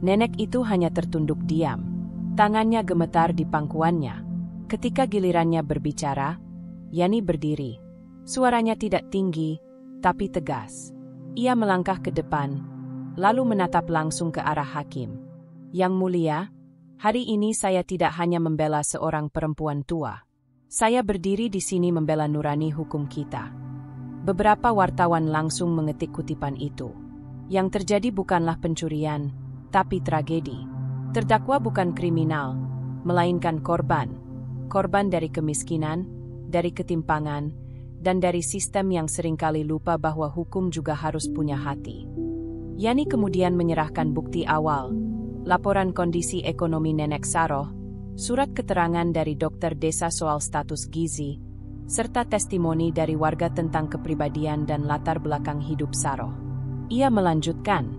Nenek itu hanya tertunduk diam. Tangannya gemetar di pangkuannya. Ketika gilirannya berbicara, Yani berdiri. Suaranya tidak tinggi, tapi tegas. Ia melangkah ke depan, lalu menatap langsung ke arah hakim. Yang mulia, hari ini saya tidak hanya membela seorang perempuan tua. Saya berdiri di sini membela nurani hukum kita. Beberapa wartawan langsung mengetik kutipan itu. Yang terjadi bukanlah pencurian, tapi tragedi. Terdakwa bukan kriminal, melainkan korban. Korban dari kemiskinan, dari ketimpangan, dan dari sistem yang seringkali lupa bahwa hukum juga harus punya hati. Yani kemudian menyerahkan bukti awal, laporan kondisi ekonomi Nenek Saroh, surat keterangan dari dokter desa soal status gizi, serta testimoni dari warga tentang kepribadian dan latar belakang hidup Saroh. Ia melanjutkan,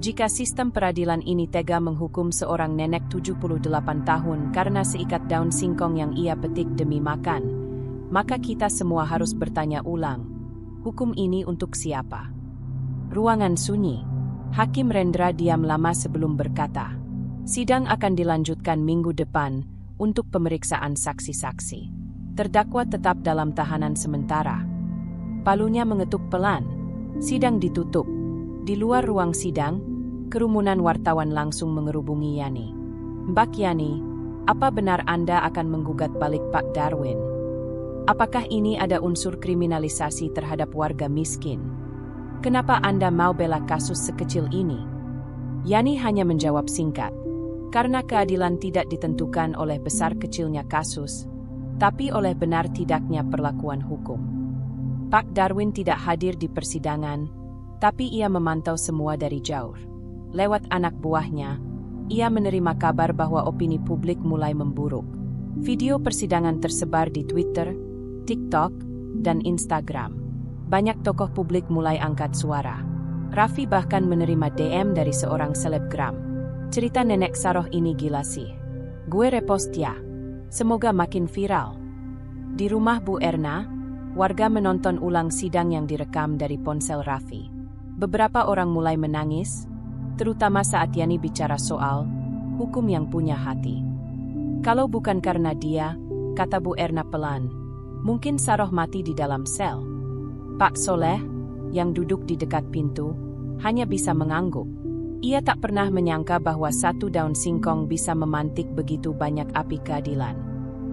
jika sistem peradilan ini tega menghukum seorang nenek 78 tahun karena seikat daun singkong yang ia petik demi makan, maka kita semua harus bertanya ulang, hukum ini untuk siapa? Ruangan sunyi. Hakim Rendra diam lama sebelum berkata, sidang akan dilanjutkan minggu depan untuk pemeriksaan saksi-saksi. Terdakwa tetap dalam tahanan sementara. Palunya mengetuk pelan. Sidang ditutup. Di luar ruang sidang, kerumunan wartawan langsung mengerubungi Yani. Mbak Yani, Apa benar Anda akan menggugat balik Pak Darwin? Apakah ini ada unsur kriminalisasi terhadap warga miskin? Kenapa Anda mau bela kasus sekecil ini? Yani hanya menjawab singkat, karena keadilan tidak ditentukan oleh besar kecilnya kasus, tapi oleh benar tidaknya perlakuan hukum. Pak Darwin tidak hadir di persidangan, tapi ia memantau semua dari jauh. Lewat anak buahnya, ia menerima kabar bahwa opini publik mulai memburuk. Video persidangan tersebar di Twitter, TikTok, dan Instagram. Banyak tokoh publik mulai angkat suara. Raffi bahkan menerima DM dari seorang selebgram. Cerita nenek Saroh ini gila sih. Gue repost ya. Semoga makin viral. Di rumah Bu Erna, warga menonton ulang sidang yang direkam dari ponsel Raffi. Beberapa orang mulai menangis, terutama saat Yani bicara soal hukum yang punya hati. Kalau bukan karena dia, kata Bu Erna pelan, mungkin Saroh mati di dalam sel. Pak Soleh, yang duduk di dekat pintu, hanya bisa mengangguk. Ia tak pernah menyangka bahwa satu daun singkong bisa memantik begitu banyak api keadilan.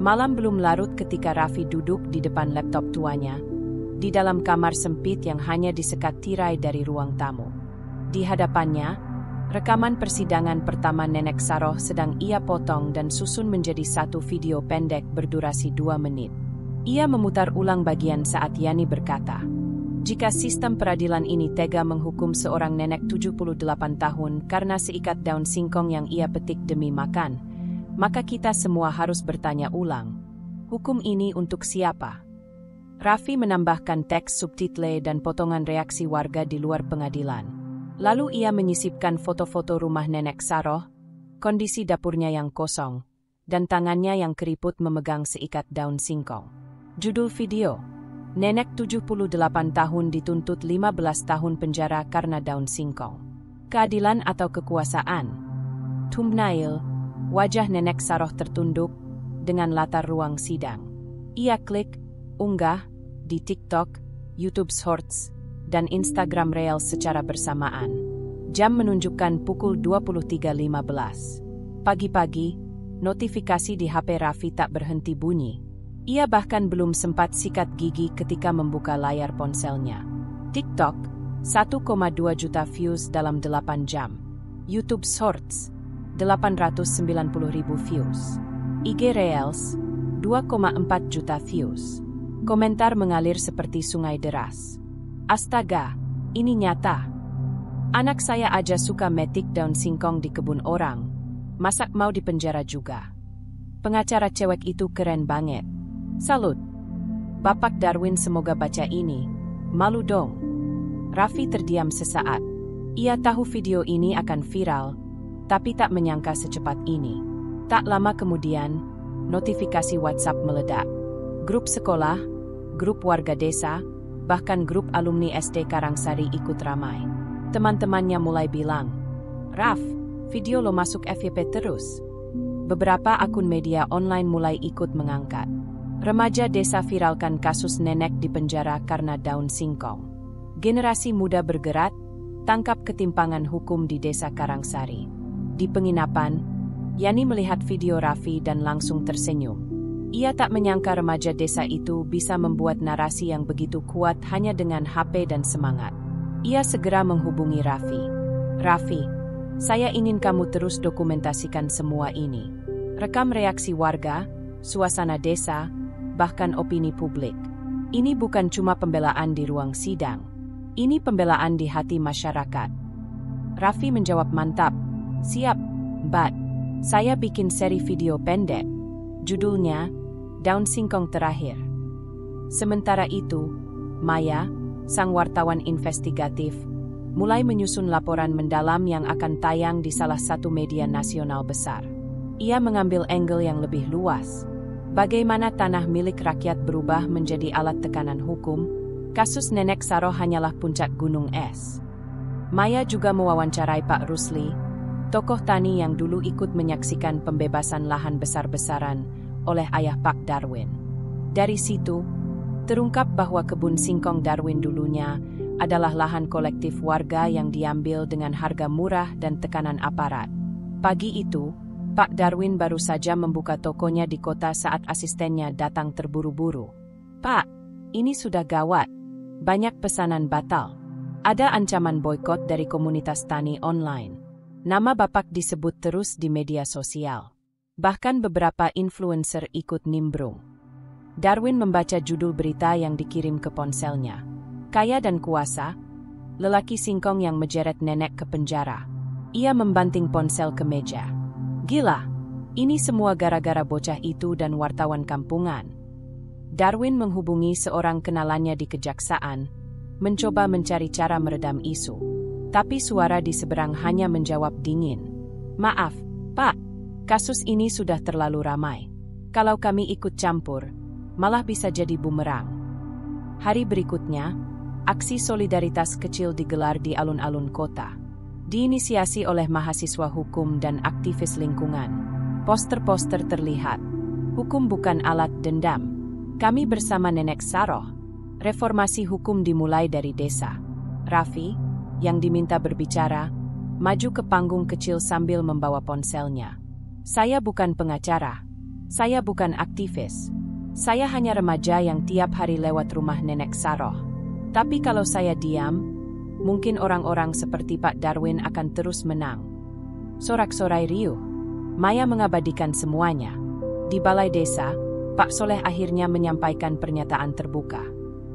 Malam belum larut ketika Raffi duduk di depan laptop tuanya, di dalam kamar sempit yang hanya disekat tirai dari ruang tamu. Di hadapannya, rekaman persidangan pertama nenek Saroh sedang ia potong dan susun menjadi satu video pendek berdurasi 2 menit. Ia memutar ulang bagian saat Yani berkata, "Jika sistem peradilan ini tega menghukum seorang nenek 78 tahun karena seikat daun singkong yang ia petik demi makan, maka kita semua harus bertanya ulang, hukum ini untuk siapa?" Raffi menambahkan teks subtitle dan potongan reaksi warga di luar pengadilan. Lalu ia menyisipkan foto-foto rumah nenek Saroh, kondisi dapurnya yang kosong, dan tangannya yang keriput memegang seikat daun singkong. Judul video, Nenek 78 tahun dituntut 15 tahun penjara karena daun singkong. Keadilan atau kekuasaan? Thumbnail, wajah nenek Saroh tertunduk dengan latar ruang sidang. Ia klik, unggah, di TikTok, YouTube Shorts, dan Instagram Reels secara bersamaan. Jam menunjukkan pukul 23.15. Pagi-pagi, notifikasi di HP Raffi tak berhenti bunyi. Ia bahkan belum sempat sikat gigi ketika membuka layar ponselnya. TikTok, 1,2 juta views dalam 8 jam. YouTube Shorts, 890.000 views. IG Reels, 2,4 juta views. Komentar mengalir seperti sungai deras. Astaga, ini nyata. Anak saya aja suka metik daun singkong di kebun orang. Masak mau dipenjara juga. Pengacara cewek itu keren banget. Salut. Bapak Darwin semoga baca ini. Malu dong. Raffi terdiam sesaat. Ia tahu video ini akan viral, tapi tak menyangka secepat ini. Tak lama kemudian, notifikasi WhatsApp meledak. Grup sekolah, grup warga desa, bahkan grup alumni SD Karangsari ikut ramai. Teman-temannya mulai bilang, "Raf, video lo masuk FYP terus." Beberapa akun media online mulai ikut mengangkat. Remaja desa viralkan kasus nenek di penjara karena daun singkong. Generasi muda bergerak, tangkap ketimpangan hukum di desa Karangsari. Di penginapan, Yani melihat video Raffi dan langsung tersenyum. Ia tak menyangka remaja desa itu bisa membuat narasi yang begitu kuat hanya dengan HP dan semangat. Ia segera menghubungi Raffi. "Raffi, saya ingin kamu terus dokumentasikan semua ini. Rekam reaksi warga, suasana desa, bahkan opini publik. Ini bukan cuma pembelaan di ruang sidang. Ini pembelaan di hati masyarakat." Raffi menjawab mantap. "Siap, Mbak. Saya bikin seri video pendek. Judulnya, Daun Singkong Terakhir." Sementara itu, Maya, sang wartawan investigatif, mulai menyusun laporan mendalam yang akan tayang di salah satu media nasional besar. Ia mengambil angle yang lebih luas. Bagaimana tanah milik rakyat berubah menjadi alat tekanan hukum, kasus nenek Saroh hanyalah puncak gunung es. Maya juga mewawancarai Pak Rusli, tokoh tani yang dulu ikut menyaksikan pembebasan lahan besar-besaran oleh ayah Pak Darwin. Dari situ, terungkap bahwa kebun singkong Darwin dulunya adalah lahan kolektif warga yang diambil dengan harga murah dan tekanan aparat. Pagi itu, Pak Darwin baru saja membuka tokonya di kota saat asistennya datang terburu-buru. "Pak, ini sudah gawat. Banyak pesanan batal. Ada ancaman boikot dari komunitas tani online." Nama Bapak disebut terus di media sosial. Bahkan beberapa influencer ikut nimbrung. Darwin membaca judul berita yang dikirim ke ponselnya. Kaya dan kuasa, lelaki singkong yang menjeret nenek ke penjara. Ia membanting ponsel ke meja. "Gila, ini semua gara-gara bocah itu dan wartawan kampungan." Darwin menghubungi seorang kenalannya di kejaksaan, mencoba mencari cara meredam isu. Tapi suara di seberang hanya menjawab dingin. "Maaf, Pak, kasus ini sudah terlalu ramai. Kalau kami ikut campur, malah bisa jadi bumerang." Hari berikutnya, aksi solidaritas kecil digelar di alun-alun kota. Diinisiasi oleh mahasiswa hukum dan aktivis lingkungan. Poster-poster terlihat. "Hukum bukan alat dendam. Kami bersama Nenek Saroh." Reformasi hukum dimulai dari desa. Raffi, yang diminta berbicara, maju ke panggung kecil sambil membawa ponselnya. "Saya bukan pengacara. Saya bukan aktivis. Saya hanya remaja yang tiap hari lewat rumah Nenek Saroh. Tapi kalau saya diam, mungkin orang-orang seperti Pak Darwin akan terus menang." Sorak-sorai riuh. Maya mengabadikan semuanya. Di balai desa, Pak Soleh akhirnya menyampaikan pernyataan terbuka.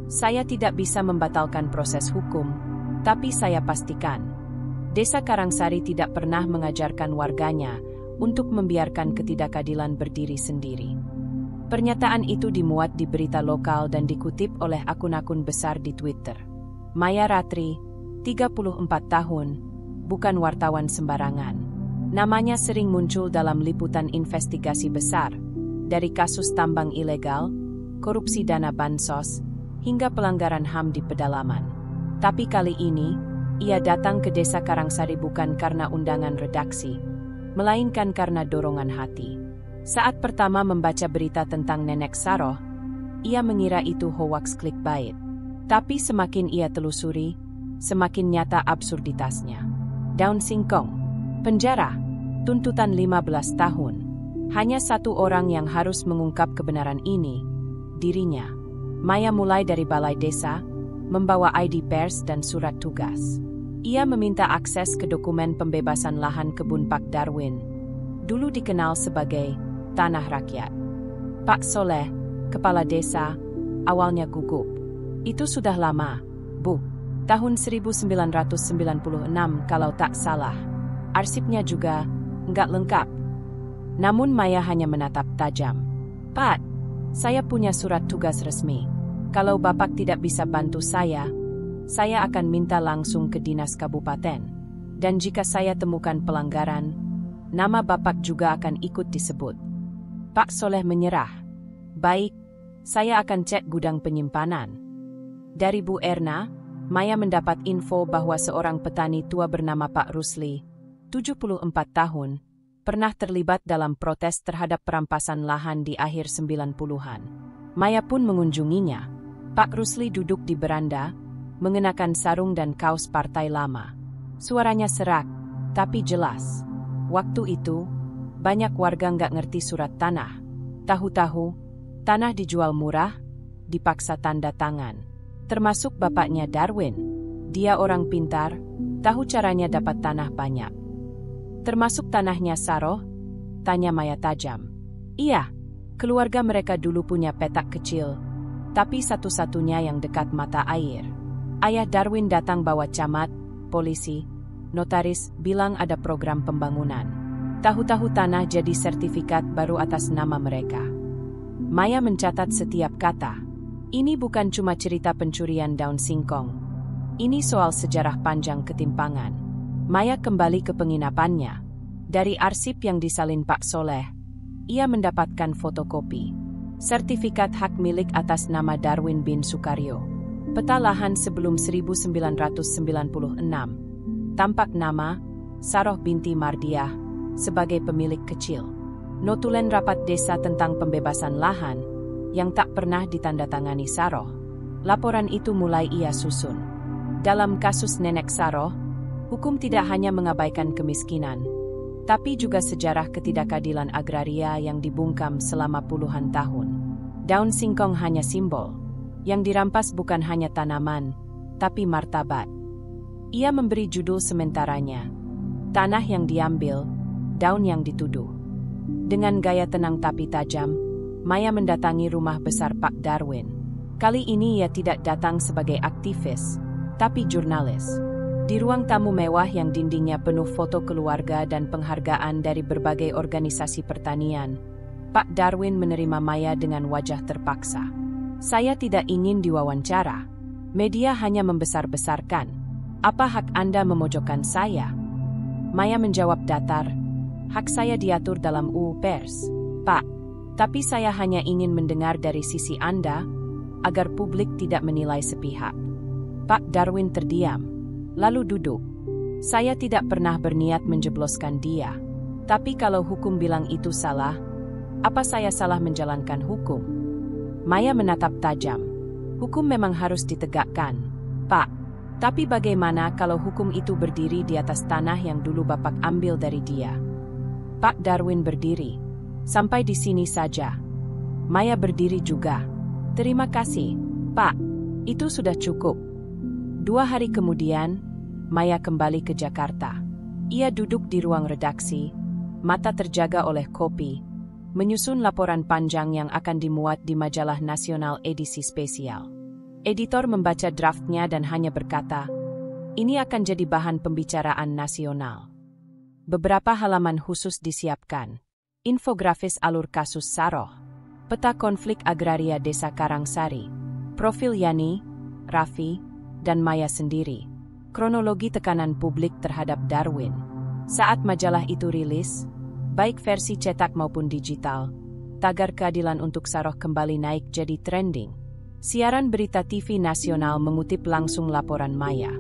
"Saya tidak bisa membatalkan proses hukum, tapi saya pastikan, Desa Karangsari tidak pernah mengajarkan warganya untuk membiarkan ketidakadilan berdiri sendiri." Pernyataan itu dimuat di berita lokal dan dikutip oleh akun-akun besar di Twitter. Maya Ratri, 34 tahun, bukan wartawan sembarangan. Namanya sering muncul dalam liputan investigasi besar, dari kasus tambang ilegal, korupsi dana bansos, hingga pelanggaran HAM di pedalaman. Tapi kali ini, ia datang ke Desa Karangsari bukan karena undangan redaksi, melainkan karena dorongan hati. Saat pertama membaca berita tentang Nenek Saroh, ia mengira itu hoaks clickbait. Tapi semakin ia telusuri, semakin nyata absurditasnya. Daun singkong, penjara, tuntutan 15 tahun. Hanya satu orang yang harus mengungkap kebenaran ini, dirinya. Maya mulai dari balai desa, membawa ID pers dan surat tugas. Ia meminta akses ke dokumen pembebasan lahan kebun Pak Darwin, dulu dikenal sebagai Tanah Rakyat. Pak Soleh, kepala desa, awalnya gugup. "Itu sudah lama, Bu. Tahun 1996 kalau tak salah. Arsipnya juga nggak lengkap." Namun Maya hanya menatap tajam. "Pak, saya punya surat tugas resmi. Kalau Bapak tidak bisa bantu saya akan minta langsung ke dinas kabupaten. Dan jika saya temukan pelanggaran, nama Bapak juga akan ikut disebut." Pak Soleh menyerah. "Baik, saya akan cek gudang penyimpanan." Dari Bu Erna, Maya mendapat info bahwa seorang petani tua bernama Pak Rusli, 74 tahun, pernah terlibat dalam protes terhadap perampasan lahan di akhir 90-an. Maya pun mengunjunginya. Pak Rusli duduk di beranda, mengenakan sarung dan kaos partai lama. Suaranya serak, tapi jelas. Waktu itu, banyak warga nggak ngerti surat tanah. Tahu-tahu, tanah dijual murah, dipaksa tanda tangan. Termasuk bapaknya Darwin. Dia orang pintar, tahu caranya dapat tanah banyak. "Termasuk tanahnya Saroh?" tanya Maya tajam. "Iya, keluarga mereka dulu punya petak kecil, tapi satu-satunya yang dekat mata air. Ayah Darwin datang bawa camat, polisi, notaris, bilang ada program pembangunan. Tahu-tahu tanah jadi sertifikat baru atas nama mereka." Maya mencatat setiap kata. Ini bukan cuma cerita pencurian daun singkong. Ini soal sejarah panjang ketimpangan. Maya kembali ke penginapannya. Dari arsip yang disalin Pak Soleh, ia mendapatkan fotokopi sertifikat hak milik atas nama Darwin bin Sukaryo. Peta lahan sebelum 1996. Tampak nama Saroh binti Mardiah sebagai pemilik kecil. Notulen rapat desa tentang pembebasan lahan yang tak pernah ditandatangani Saroh. Laporan itu mulai ia susun. Dalam kasus Nenek Saroh, hukum tidak hanya mengabaikan kemiskinan, tapi juga sejarah ketidakadilan agraria yang dibungkam selama puluhan tahun. Daun singkong hanya simbol. Yang dirampas bukan hanya tanaman, tapi martabat. Ia memberi judul sementaranya, tanah yang diambil, daun yang dituduh. Dengan gaya tenang tapi tajam, Maya mendatangi rumah besar Pak Darwin. Kali ini ia tidak datang sebagai aktivis, tapi jurnalis. Di ruang tamu mewah yang dindingnya penuh foto keluarga dan penghargaan dari berbagai organisasi pertanian, Pak Darwin menerima Maya dengan wajah terpaksa. "Saya tidak ingin diwawancara. Media hanya membesar-besarkan. Apa hak Anda memojokkan saya?" Maya menjawab datar, "Hak saya diatur dalam UU Pers, Pak. Tapi saya hanya ingin mendengar dari sisi Anda, agar publik tidak menilai sepihak." Pak Darwin terdiam, lalu duduk. "Saya tidak pernah berniat menjebloskan dia. Tapi kalau hukum bilang itu salah, apa saya salah menjalankan hukum?" Maya menatap tajam. "Hukum memang harus ditegakkan, Pak. Tapi bagaimana kalau hukum itu berdiri di atas tanah yang dulu Bapak ambil dari dia?" Pak Darwin berdiri. "Sampai di sini saja." Maya berdiri juga. "Terima kasih, Pak. Itu sudah cukup." 2 hari kemudian, Maya kembali ke Jakarta. Ia duduk di ruang redaksi, mata terjaga oleh kopi, menyusun laporan panjang yang akan dimuat di majalah nasional edisi spesial. Editor membaca draftnya dan hanya berkata, "Ini akan jadi bahan pembicaraan nasional." Beberapa halaman khusus disiapkan. Infografis alur kasus Saroh, peta konflik agraria Desa Karangsari, profil Yani, Raffi, dan Maya sendiri, kronologi tekanan publik terhadap Darwin. Saat majalah itu rilis, baik versi cetak maupun digital, tagar keadilan untuk Saroh kembali naik jadi trending. Siaran berita TV nasional mengutip langsung laporan Maya.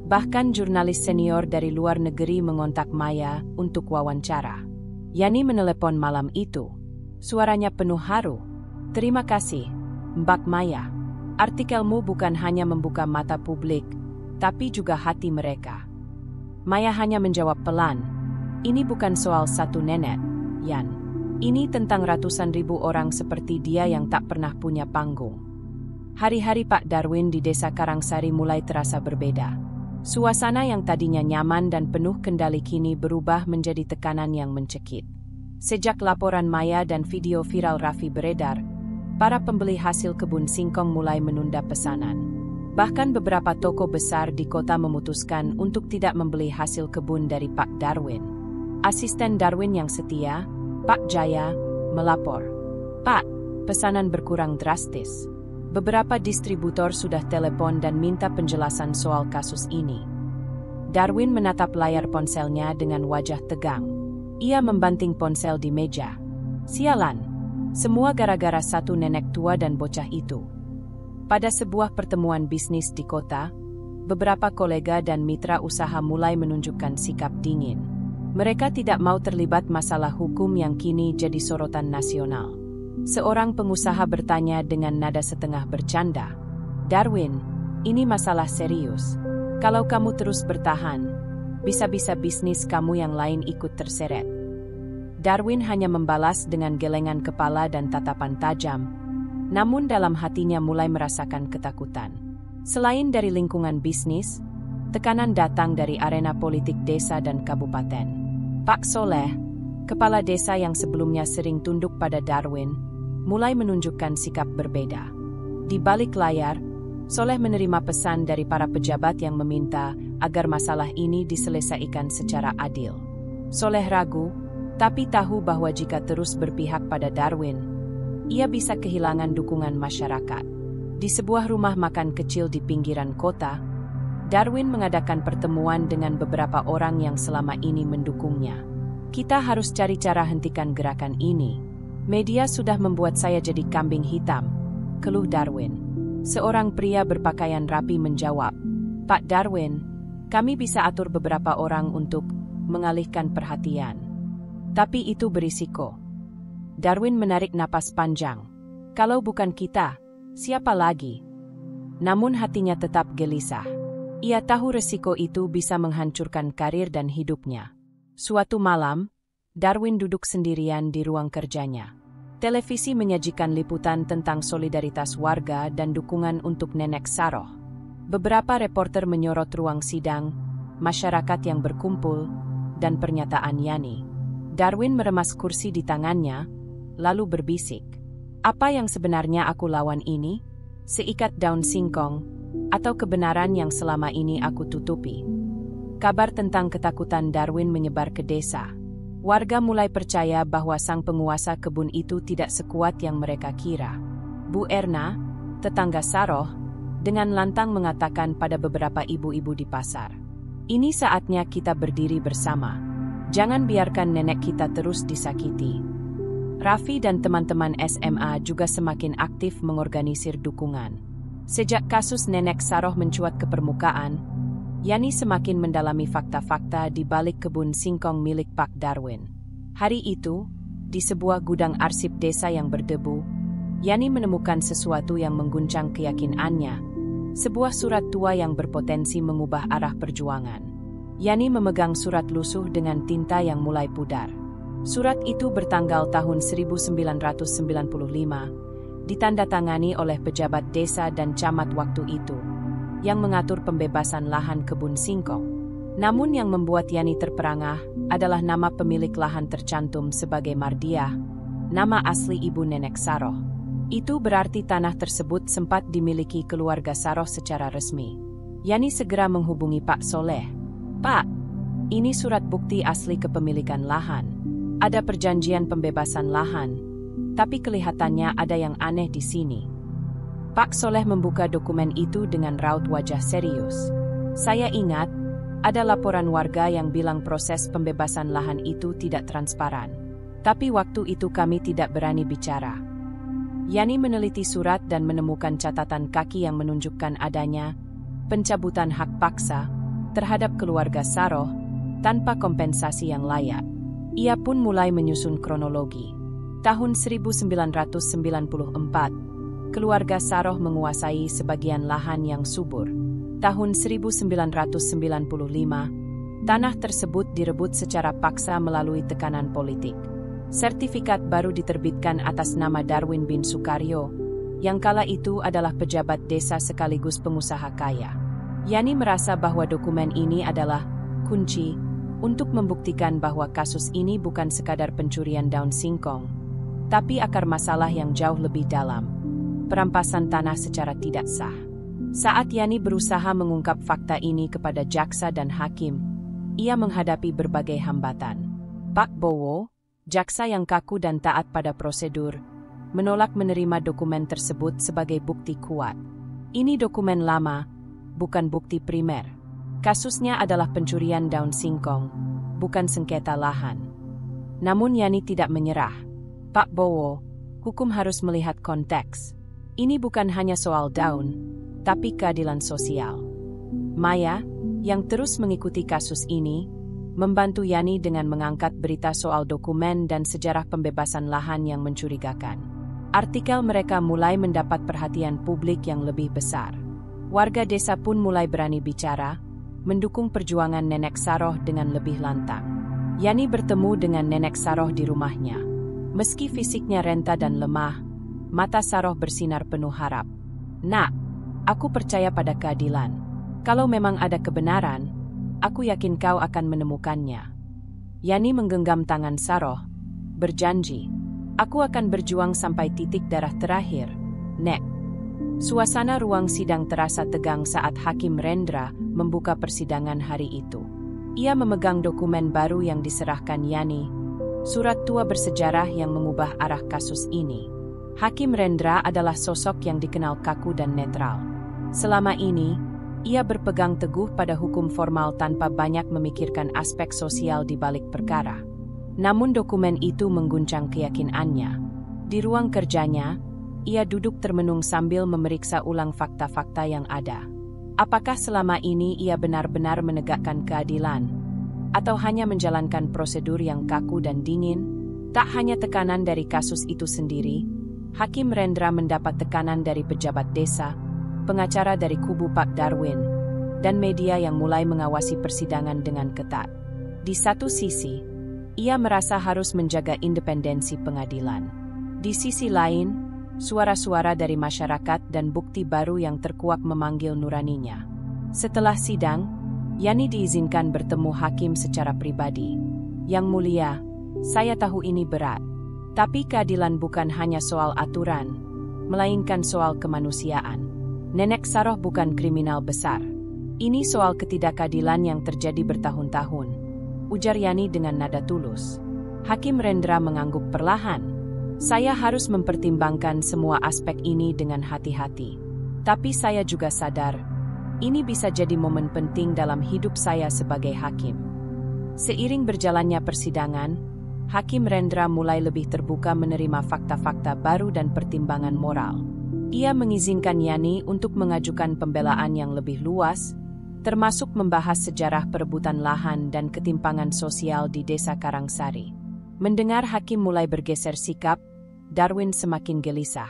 Bahkan jurnalis senior dari luar negeri mengontak Maya untuk wawancara. Yani menelepon malam itu. Suaranya penuh haru. "Terima kasih, Mbak Maya. Artikelmu bukan hanya membuka mata publik, tapi juga hati mereka." Maya hanya menjawab pelan, "Ini bukan soal satu nenek, Yan. Ini tentang ratusan ribu orang seperti dia yang tak pernah punya panggung." Hari-hari Pak Darwin di Desa Karangsari mulai terasa berbeda. Suasana yang tadinya nyaman dan penuh kendali kini berubah menjadi tekanan yang mencekik. Sejak laporan Maya dan video viral Raffi beredar, para pembeli hasil kebun singkong mulai menunda pesanan. Bahkan beberapa toko besar di kota memutuskan untuk tidak membeli hasil kebun dari Pak Darwin. Asisten Darwin yang setia, Pak Jaya, melapor, "Pak, pesanan berkurang drastis. Beberapa distributor sudah telepon dan minta penjelasan soal kasus ini." Darwin menatap layar ponselnya dengan wajah tegang. Ia membanting ponsel di meja. "Sialan, semua gara-gara satu nenek tua dan bocah itu." Pada sebuah pertemuan bisnis di kota, beberapa kolega dan mitra usaha mulai menunjukkan sikap dingin. Mereka tidak mau terlibat masalah hukum yang kini jadi sorotan nasional. Seorang pengusaha bertanya dengan nada setengah bercanda, "Darwin, ini masalah serius. Kalau kamu terus bertahan, bisa-bisa bisnis kamu yang lain ikut terseret." Darwin hanya membalas dengan gelengan kepala dan tatapan tajam, namun dalam hatinya mulai merasakan ketakutan. Selain dari lingkungan bisnis, tekanan datang dari arena politik desa dan kabupaten. Pak Soleh, kepala desa yang sebelumnya sering tunduk pada Darwin, mulai menunjukkan sikap berbeda. Di balik layar, Soleh menerima pesan dari para pejabat yang meminta agar masalah ini diselesaikan secara adil. Soleh ragu, tapi tahu bahwa jika terus berpihak pada Darwin, ia bisa kehilangan dukungan masyarakat. Di sebuah rumah makan kecil di pinggiran kota, Darwin mengadakan pertemuan dengan beberapa orang yang selama ini mendukungnya. "Kita harus cari cara hentikan gerakan ini. Media sudah membuat saya jadi kambing hitam," keluh Darwin. Seorang pria berpakaian rapi menjawab, "Pak Darwin, kami bisa atur beberapa orang untuk mengalihkan perhatian. Tapi itu berisiko." Darwin menarik napas panjang. "Kalau bukan kita, siapa lagi?" Namun hatinya tetap gelisah. Ia tahu resiko itu bisa menghancurkan karir dan hidupnya. Suatu malam, Darwin duduk sendirian di ruang kerjanya. Televisi menyajikan liputan tentang solidaritas warga dan dukungan untuk Nenek Saroh. Beberapa reporter menyorot ruang sidang, masyarakat yang berkumpul, dan pernyataan Yani. Darwin meremas kursi di tangannya, lalu berbisik. Apa yang sebenarnya aku lawan ini? Seikat daun singkong, atau kebenaran yang selama ini aku tutupi? Kabar tentang ketakutan Darwin menyebar ke desa. Warga mulai percaya bahwa sang penguasa kebun itu tidak sekuat yang mereka kira. Bu Erna, tetangga Saroh, dengan lantang mengatakan pada beberapa ibu-ibu di pasar, "Ini saatnya kita berdiri bersama. Jangan biarkan nenek kita terus disakiti." Raffi dan teman-teman SMA juga semakin aktif mengorganisir dukungan. Sejak kasus Nenek Saroh mencuat ke permukaan, Yani semakin mendalami fakta-fakta di balik kebun singkong milik Pak Darwin. Hari itu, di sebuah gudang arsip desa yang berdebu, Yani menemukan sesuatu yang mengguncang keyakinannya, sebuah surat tua yang berpotensi mengubah arah perjuangan. Yani memegang surat lusuh dengan tinta yang mulai pudar. Surat itu bertanggal tahun 1995, ditandatangani oleh pejabat desa dan camat waktu itu, yang mengatur pembebasan lahan kebun singkong. Namun yang membuat Yani terperangah adalah nama pemilik lahan tercantum sebagai Mardiah, nama asli ibu Nenek Saroh. Itu berarti tanah tersebut sempat dimiliki keluarga Saroh secara resmi. Yani segera menghubungi Pak Soleh. "Pak, ini surat bukti asli kepemilikan lahan. Ada perjanjian pembebasan lahan, tapi kelihatannya ada yang aneh di sini." Pak Soleh membuka dokumen itu dengan raut wajah serius. "Saya ingat, ada laporan warga yang bilang proses pembebasan lahan itu tidak transparan. Tapi waktu itu kami tidak berani bicara." Yani meneliti surat dan menemukan catatan kaki yang menunjukkan adanya pencabutan hak paksa terhadap keluarga Saroh tanpa kompensasi yang layak. Ia pun mulai menyusun kronologi. Tahun 1994, keluarga Saroh menguasai sebagian lahan yang subur. Tahun 1995, tanah tersebut direbut secara paksa melalui tekanan politik. Sertifikat baru diterbitkan atas nama Darwin bin Sukaryo, yang kala itu adalah pejabat desa sekaligus pengusaha kaya. Yani merasa bahwa dokumen ini adalah kunci untuk membuktikan bahwa kasus ini bukan sekadar pencurian daun singkong, tapi akar masalah yang jauh lebih dalam. Perampasan tanah secara tidak sah. Saat Yani berusaha mengungkap fakta ini kepada jaksa dan hakim, ia menghadapi berbagai hambatan. Pak Bowo, jaksa yang kaku dan taat pada prosedur, menolak menerima dokumen tersebut sebagai bukti kuat. Ini dokumen lama, bukan bukti primer. Kasusnya adalah pencurian daun singkong, bukan sengketa lahan. Namun Yani tidak menyerah. "Pak Bowo, hukum harus melihat konteks. Ini bukan hanya soal daun, tapi keadilan sosial." Maya, yang terus mengikuti kasus ini, membantu Yani dengan mengangkat berita soal dokumen dan sejarah pembebasan lahan yang mencurigakan. Artikel mereka mulai mendapat perhatian publik yang lebih besar. Warga desa pun mulai berani bicara, mendukung perjuangan Nenek Saroh dengan lebih lantang. Yani bertemu dengan Nenek Saroh di rumahnya. Meski fisiknya renta dan lemah, mata Saroh bersinar penuh harap. "Nak, aku percaya pada keadilan. Kalau memang ada kebenaran, aku yakin kau akan menemukannya." Yani menggenggam tangan Saroh, berjanji, "Aku akan berjuang sampai titik darah terakhir, Nek." Suasana ruang sidang terasa tegang saat Hakim Rendra membuka persidangan hari itu. Ia memegang dokumen baru yang diserahkan Yani, surat tua bersejarah yang mengubah arah kasus ini. Hakim Rendra adalah sosok yang dikenal kaku dan netral. Selama ini, ia berpegang teguh pada hukum formal tanpa banyak memikirkan aspek sosial di balik perkara. Namun dokumen itu mengguncang keyakinannya. Di ruang kerjanya, ia duduk termenung sambil memeriksa ulang fakta-fakta yang ada. Apakah selama ini ia benar-benar menegakkan keadilan? Atau hanya menjalankan prosedur yang kaku dan dingin? Tak hanya tekanan dari kasus itu sendiri, Hakim Rendra mendapat tekanan dari pejabat desa, pengacara dari kubu Pak Darwin, dan media yang mulai mengawasi persidangan dengan ketat. Di satu sisi, Ia merasa harus menjaga independensi pengadilan. Di sisi lain, suara-suara dari masyarakat dan bukti baru yang terkuak memanggil nuraninya. Setelah sidang, Yani diizinkan bertemu hakim secara pribadi. Yang mulia, saya tahu ini berat. Tapi keadilan bukan hanya soal aturan, melainkan soal kemanusiaan. Nenek Saroh bukan kriminal besar. Ini soal ketidakadilan yang terjadi bertahun-tahun, ujar Yani dengan nada tulus. Hakim Rendra mengangguk perlahan. Saya harus mempertimbangkan semua aspek ini dengan hati-hati. Tapi saya juga sadar, ini bisa jadi momen penting dalam hidup saya sebagai hakim. Seiring berjalannya persidangan, Hakim Rendra mulai lebih terbuka menerima fakta-fakta baru dan pertimbangan moral. Ia mengizinkan Yani untuk mengajukan pembelaan yang lebih luas, termasuk membahas sejarah perebutan lahan dan ketimpangan sosial di Desa Karangsari. Mendengar hakim mulai bergeser sikap, Darwin semakin gelisah.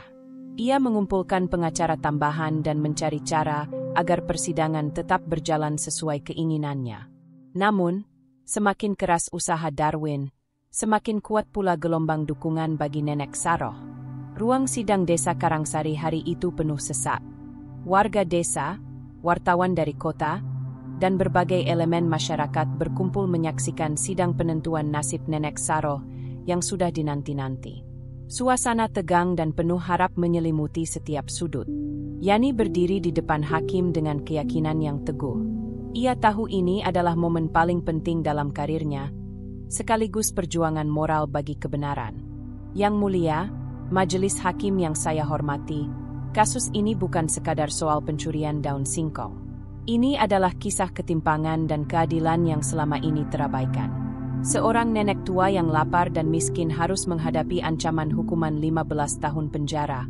Ia mengumpulkan pengacara tambahan dan mencari cara agar persidangan tetap berjalan sesuai keinginannya. Namun, semakin keras usaha Darwin, semakin kuat pula gelombang dukungan bagi Nenek Saroh. Ruang sidang Desa Karangsari hari itu penuh sesak. Warga desa, wartawan dari kota, dan berbagai elemen masyarakat berkumpul menyaksikan sidang penentuan nasib Nenek Saroh yang sudah dinanti-nanti. Suasana tegang dan penuh harap menyelimuti setiap sudut. Yani berdiri di depan hakim dengan keyakinan yang teguh. Ia tahu ini adalah momen paling penting dalam karirnya, sekaligus perjuangan moral bagi kebenaran. Yang mulia, majelis hakim yang saya hormati, kasus ini bukan sekadar soal pencurian daun singkong. Ini adalah kisah ketimpangan dan keadilan yang selama ini terabaikan. Seorang nenek tua yang lapar dan miskin harus menghadapi ancaman hukuman 15 tahun penjara,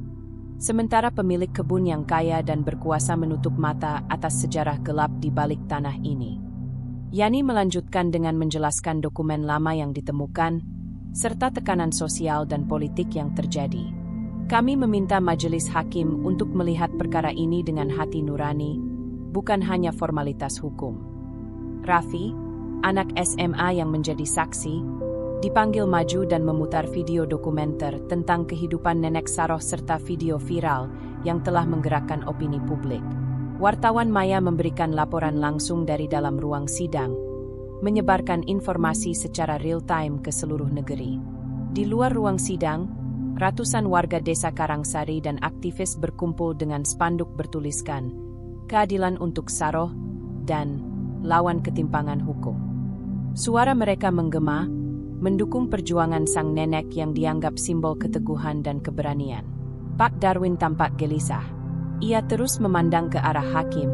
sementara pemilik kebun yang kaya dan berkuasa menutup mata atas sejarah gelap di balik tanah ini. Yani melanjutkan dengan menjelaskan dokumen lama yang ditemukan, serta tekanan sosial dan politik yang terjadi. Kami meminta majelis hakim untuk melihat perkara ini dengan hati nurani, bukan hanya formalitas hukum. Raffi, anak SMA yang menjadi saksi, dipanggil maju dan memutar video dokumenter tentang kehidupan Nenek Saroh serta video viral yang telah menggerakkan opini publik. Wartawan Maya memberikan laporan langsung dari dalam ruang sidang, menyebarkan informasi secara real-time ke seluruh negeri. Di luar ruang sidang, ratusan warga Desa Karangsari dan aktivis berkumpul dengan spanduk bertuliskan, "Keadilan untuk Saroh" dan "Lawan ketimpangan hukum." Suara mereka menggema, mendukung perjuangan sang nenek yang dianggap simbol keteguhan dan keberanian. Pak Darwin tampak gelisah. Ia terus memandang ke arah hakim,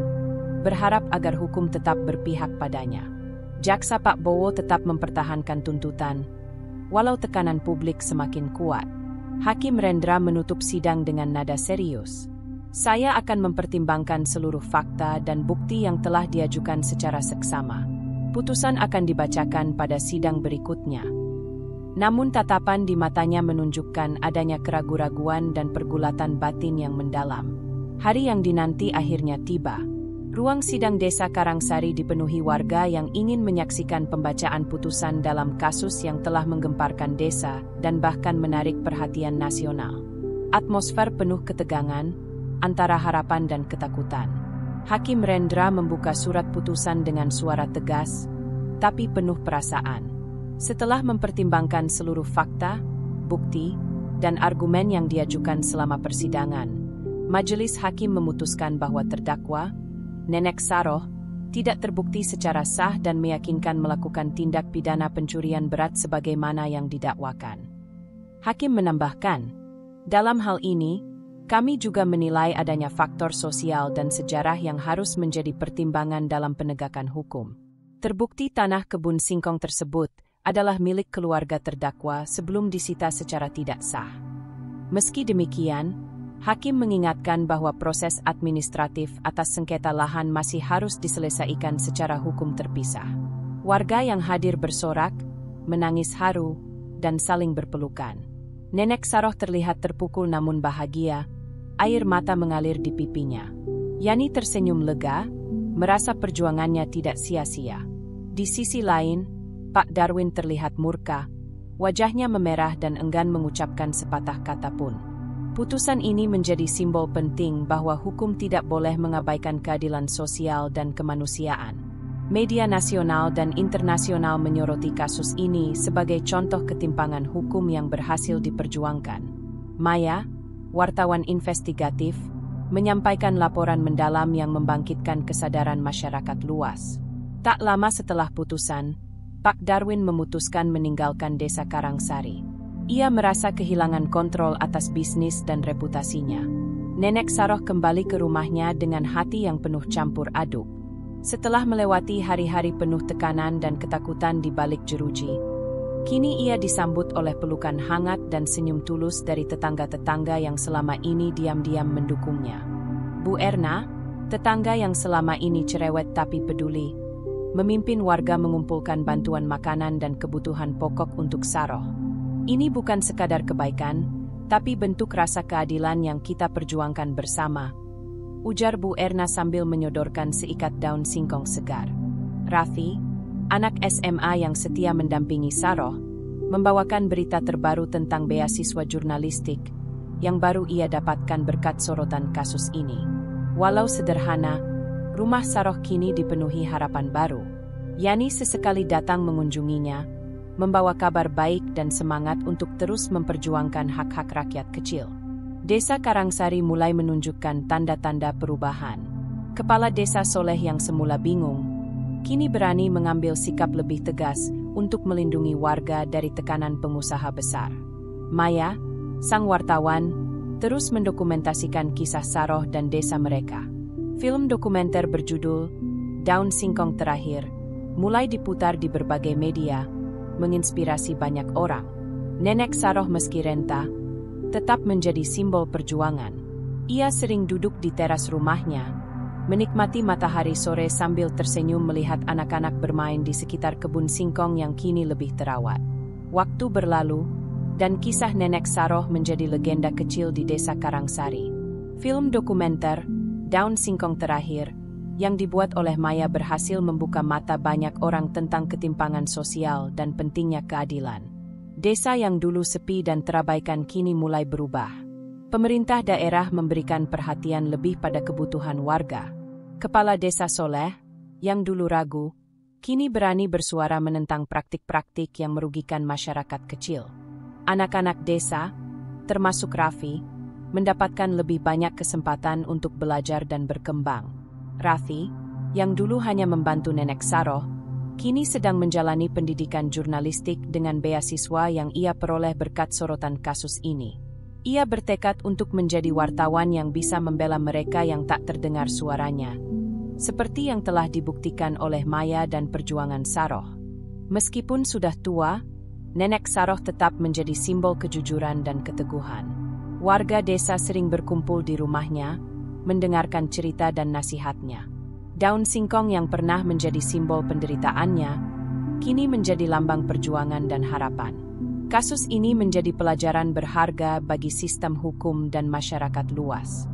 berharap agar hukum tetap berpihak padanya. Jaksa Pak Bowo tetap mempertahankan tuntutan, walau tekanan publik semakin kuat. Hakim Rendra menutup sidang dengan nada serius. Saya akan mempertimbangkan seluruh fakta dan bukti yang telah diajukan secara seksama. Putusan akan dibacakan pada sidang berikutnya. Namun tatapan di matanya menunjukkan adanya keraguan-raguan dan pergulatan batin yang mendalam. Hari yang dinanti akhirnya tiba. Ruang sidang Desa Karangsari dipenuhi warga yang ingin menyaksikan pembacaan putusan dalam kasus yang telah menggemparkan desa dan bahkan menarik perhatian nasional. Atmosfer penuh ketegangan, antara harapan dan ketakutan. Hakim Rendra membuka surat putusan dengan suara tegas, tapi penuh perasaan. Setelah mempertimbangkan seluruh fakta, bukti, dan argumen yang diajukan selama persidangan, majelis hakim memutuskan bahwa terdakwa, Nenek Saroh, tidak terbukti secara sah dan meyakinkan melakukan tindak pidana pencurian berat sebagaimana yang didakwakan. Hakim menambahkan, dalam hal ini, kami juga menilai adanya faktor sosial dan sejarah yang harus menjadi pertimbangan dalam penegakan hukum. Terbukti tanah kebun singkong tersebut adalah milik keluarga terdakwa sebelum disita secara tidak sah. Meski demikian, hakim mengingatkan bahwa proses administratif atas sengketa lahan masih harus diselesaikan secara hukum terpisah. Warga yang hadir bersorak, menangis haru, dan saling berpelukan. Nenek Saroh terlihat terpukul namun bahagia, air mata mengalir di pipinya. Yani tersenyum lega, merasa perjuangannya tidak sia-sia. Di sisi lain, Pak Darwin terlihat murka, wajahnya memerah dan enggan mengucapkan sepatah kata pun. Putusan ini menjadi simbol penting bahwa hukum tidak boleh mengabaikan keadilan sosial dan kemanusiaan. Media nasional dan internasional menyoroti kasus ini sebagai contoh ketimpangan hukum yang berhasil diperjuangkan. Maya, wartawan investigatif, menyampaikan laporan mendalam yang membangkitkan kesadaran masyarakat luas. Tak lama setelah putusan, Pak Darwin memutuskan meninggalkan Desa Karangsari. Ia merasa kehilangan kontrol atas bisnis dan reputasinya. Nenek Saroh kembali ke rumahnya dengan hati yang penuh campur aduk. Setelah melewati hari-hari penuh tekanan dan ketakutan di balik jeruji, kini ia disambut oleh pelukan hangat dan senyum tulus dari tetangga-tetangga yang selama ini diam-diam mendukungnya. Bu Erna, tetangga yang selama ini cerewet tapi peduli, memimpin warga mengumpulkan bantuan makanan dan kebutuhan pokok untuk Saroh. Ini bukan sekadar kebaikan, tapi bentuk rasa keadilan yang kita perjuangkan bersama, ujar Bu Erna sambil menyodorkan seikat daun singkong segar. Raffi, anak SMA yang setia mendampingi Saroh, membawakan berita terbaru tentang beasiswa jurnalistik yang baru ia dapatkan berkat sorotan kasus ini. Walau sederhana, rumah Saroh kini dipenuhi harapan baru. Yani sesekali datang mengunjunginya, membawa kabar baik dan semangat untuk terus memperjuangkan hak-hak rakyat kecil. Desa Karangsari mulai menunjukkan tanda-tanda perubahan. Kepala Desa Soleh yang semula bingung, kini berani mengambil sikap lebih tegas untuk melindungi warga dari tekanan pengusaha besar. Maya, sang wartawan, terus mendokumentasikan kisah Saroh dan desa mereka. Film dokumenter berjudul Daun Singkong Terakhir mulai diputar di berbagai media, menginspirasi banyak orang. Nenek Saroh meski renta, tetap menjadi simbol perjuangan. Ia sering duduk di teras rumahnya, menikmati matahari sore sambil tersenyum melihat anak-anak bermain di sekitar kebun singkong yang kini lebih terawat. Waktu berlalu, dan kisah Nenek Saroh menjadi legenda kecil di Desa Karangsari. Film dokumenter, Daun Singkong Terakhir, yang dibuat oleh Maya berhasil membuka mata banyak orang tentang ketimpangan sosial dan pentingnya keadilan. Desa yang dulu sepi dan terabaikan kini mulai berubah. Pemerintah daerah memberikan perhatian lebih pada kebutuhan warga. Kepala Desa Soleh, yang dulu ragu, kini berani bersuara menentang praktik-praktik yang merugikan masyarakat kecil. Anak-anak desa, termasuk Raffi, mendapatkan lebih banyak kesempatan untuk belajar dan berkembang. Raffi, yang dulu hanya membantu Nenek Saroh, kini sedang menjalani pendidikan jurnalistik dengan beasiswa yang ia peroleh berkat sorotan kasus ini. Ia bertekad untuk menjadi wartawan yang bisa membela mereka yang tak terdengar suaranya, seperti yang telah dibuktikan oleh Maya dan perjuangan Saroh. Meskipun sudah tua, Nenek Saroh tetap menjadi simbol kejujuran dan keteguhan. Warga desa sering berkumpul di rumahnya, mendengarkan cerita dan nasihatnya. Daun singkong yang pernah menjadi simbol penderitaannya, kini menjadi lambang perjuangan dan harapan. Kasus ini menjadi pelajaran berharga bagi sistem hukum dan masyarakat luas.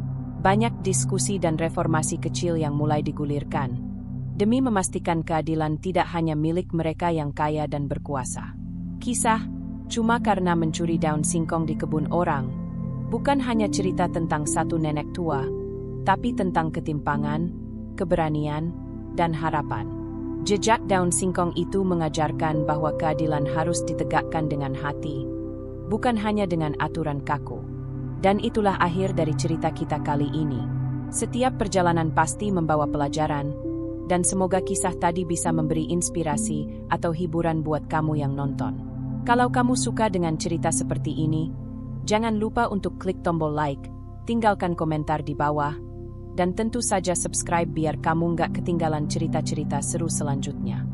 Banyak diskusi dan reformasi kecil yang mulai digulirkan, demi memastikan keadilan tidak hanya milik mereka yang kaya dan berkuasa. Kisah, Cuma Karena Mencuri Daun Singkong di Kebun Orang, bukan hanya cerita tentang satu nenek tua, tapi tentang ketimpangan, keberanian, dan harapan. Jejak daun singkong itu mengajarkan bahwa keadilan harus ditegakkan dengan hati, bukan hanya dengan aturan kaku. Dan itulah akhir dari cerita kita kali ini. Setiap perjalanan pasti membawa pelajaran, dan semoga kisah tadi bisa memberi inspirasi atau hiburan buat kamu yang nonton. Kalau kamu suka dengan cerita seperti ini, jangan lupa untuk klik tombol like, tinggalkan komentar di bawah, dan tentu saja subscribe biar kamu nggak ketinggalan cerita-cerita seru selanjutnya.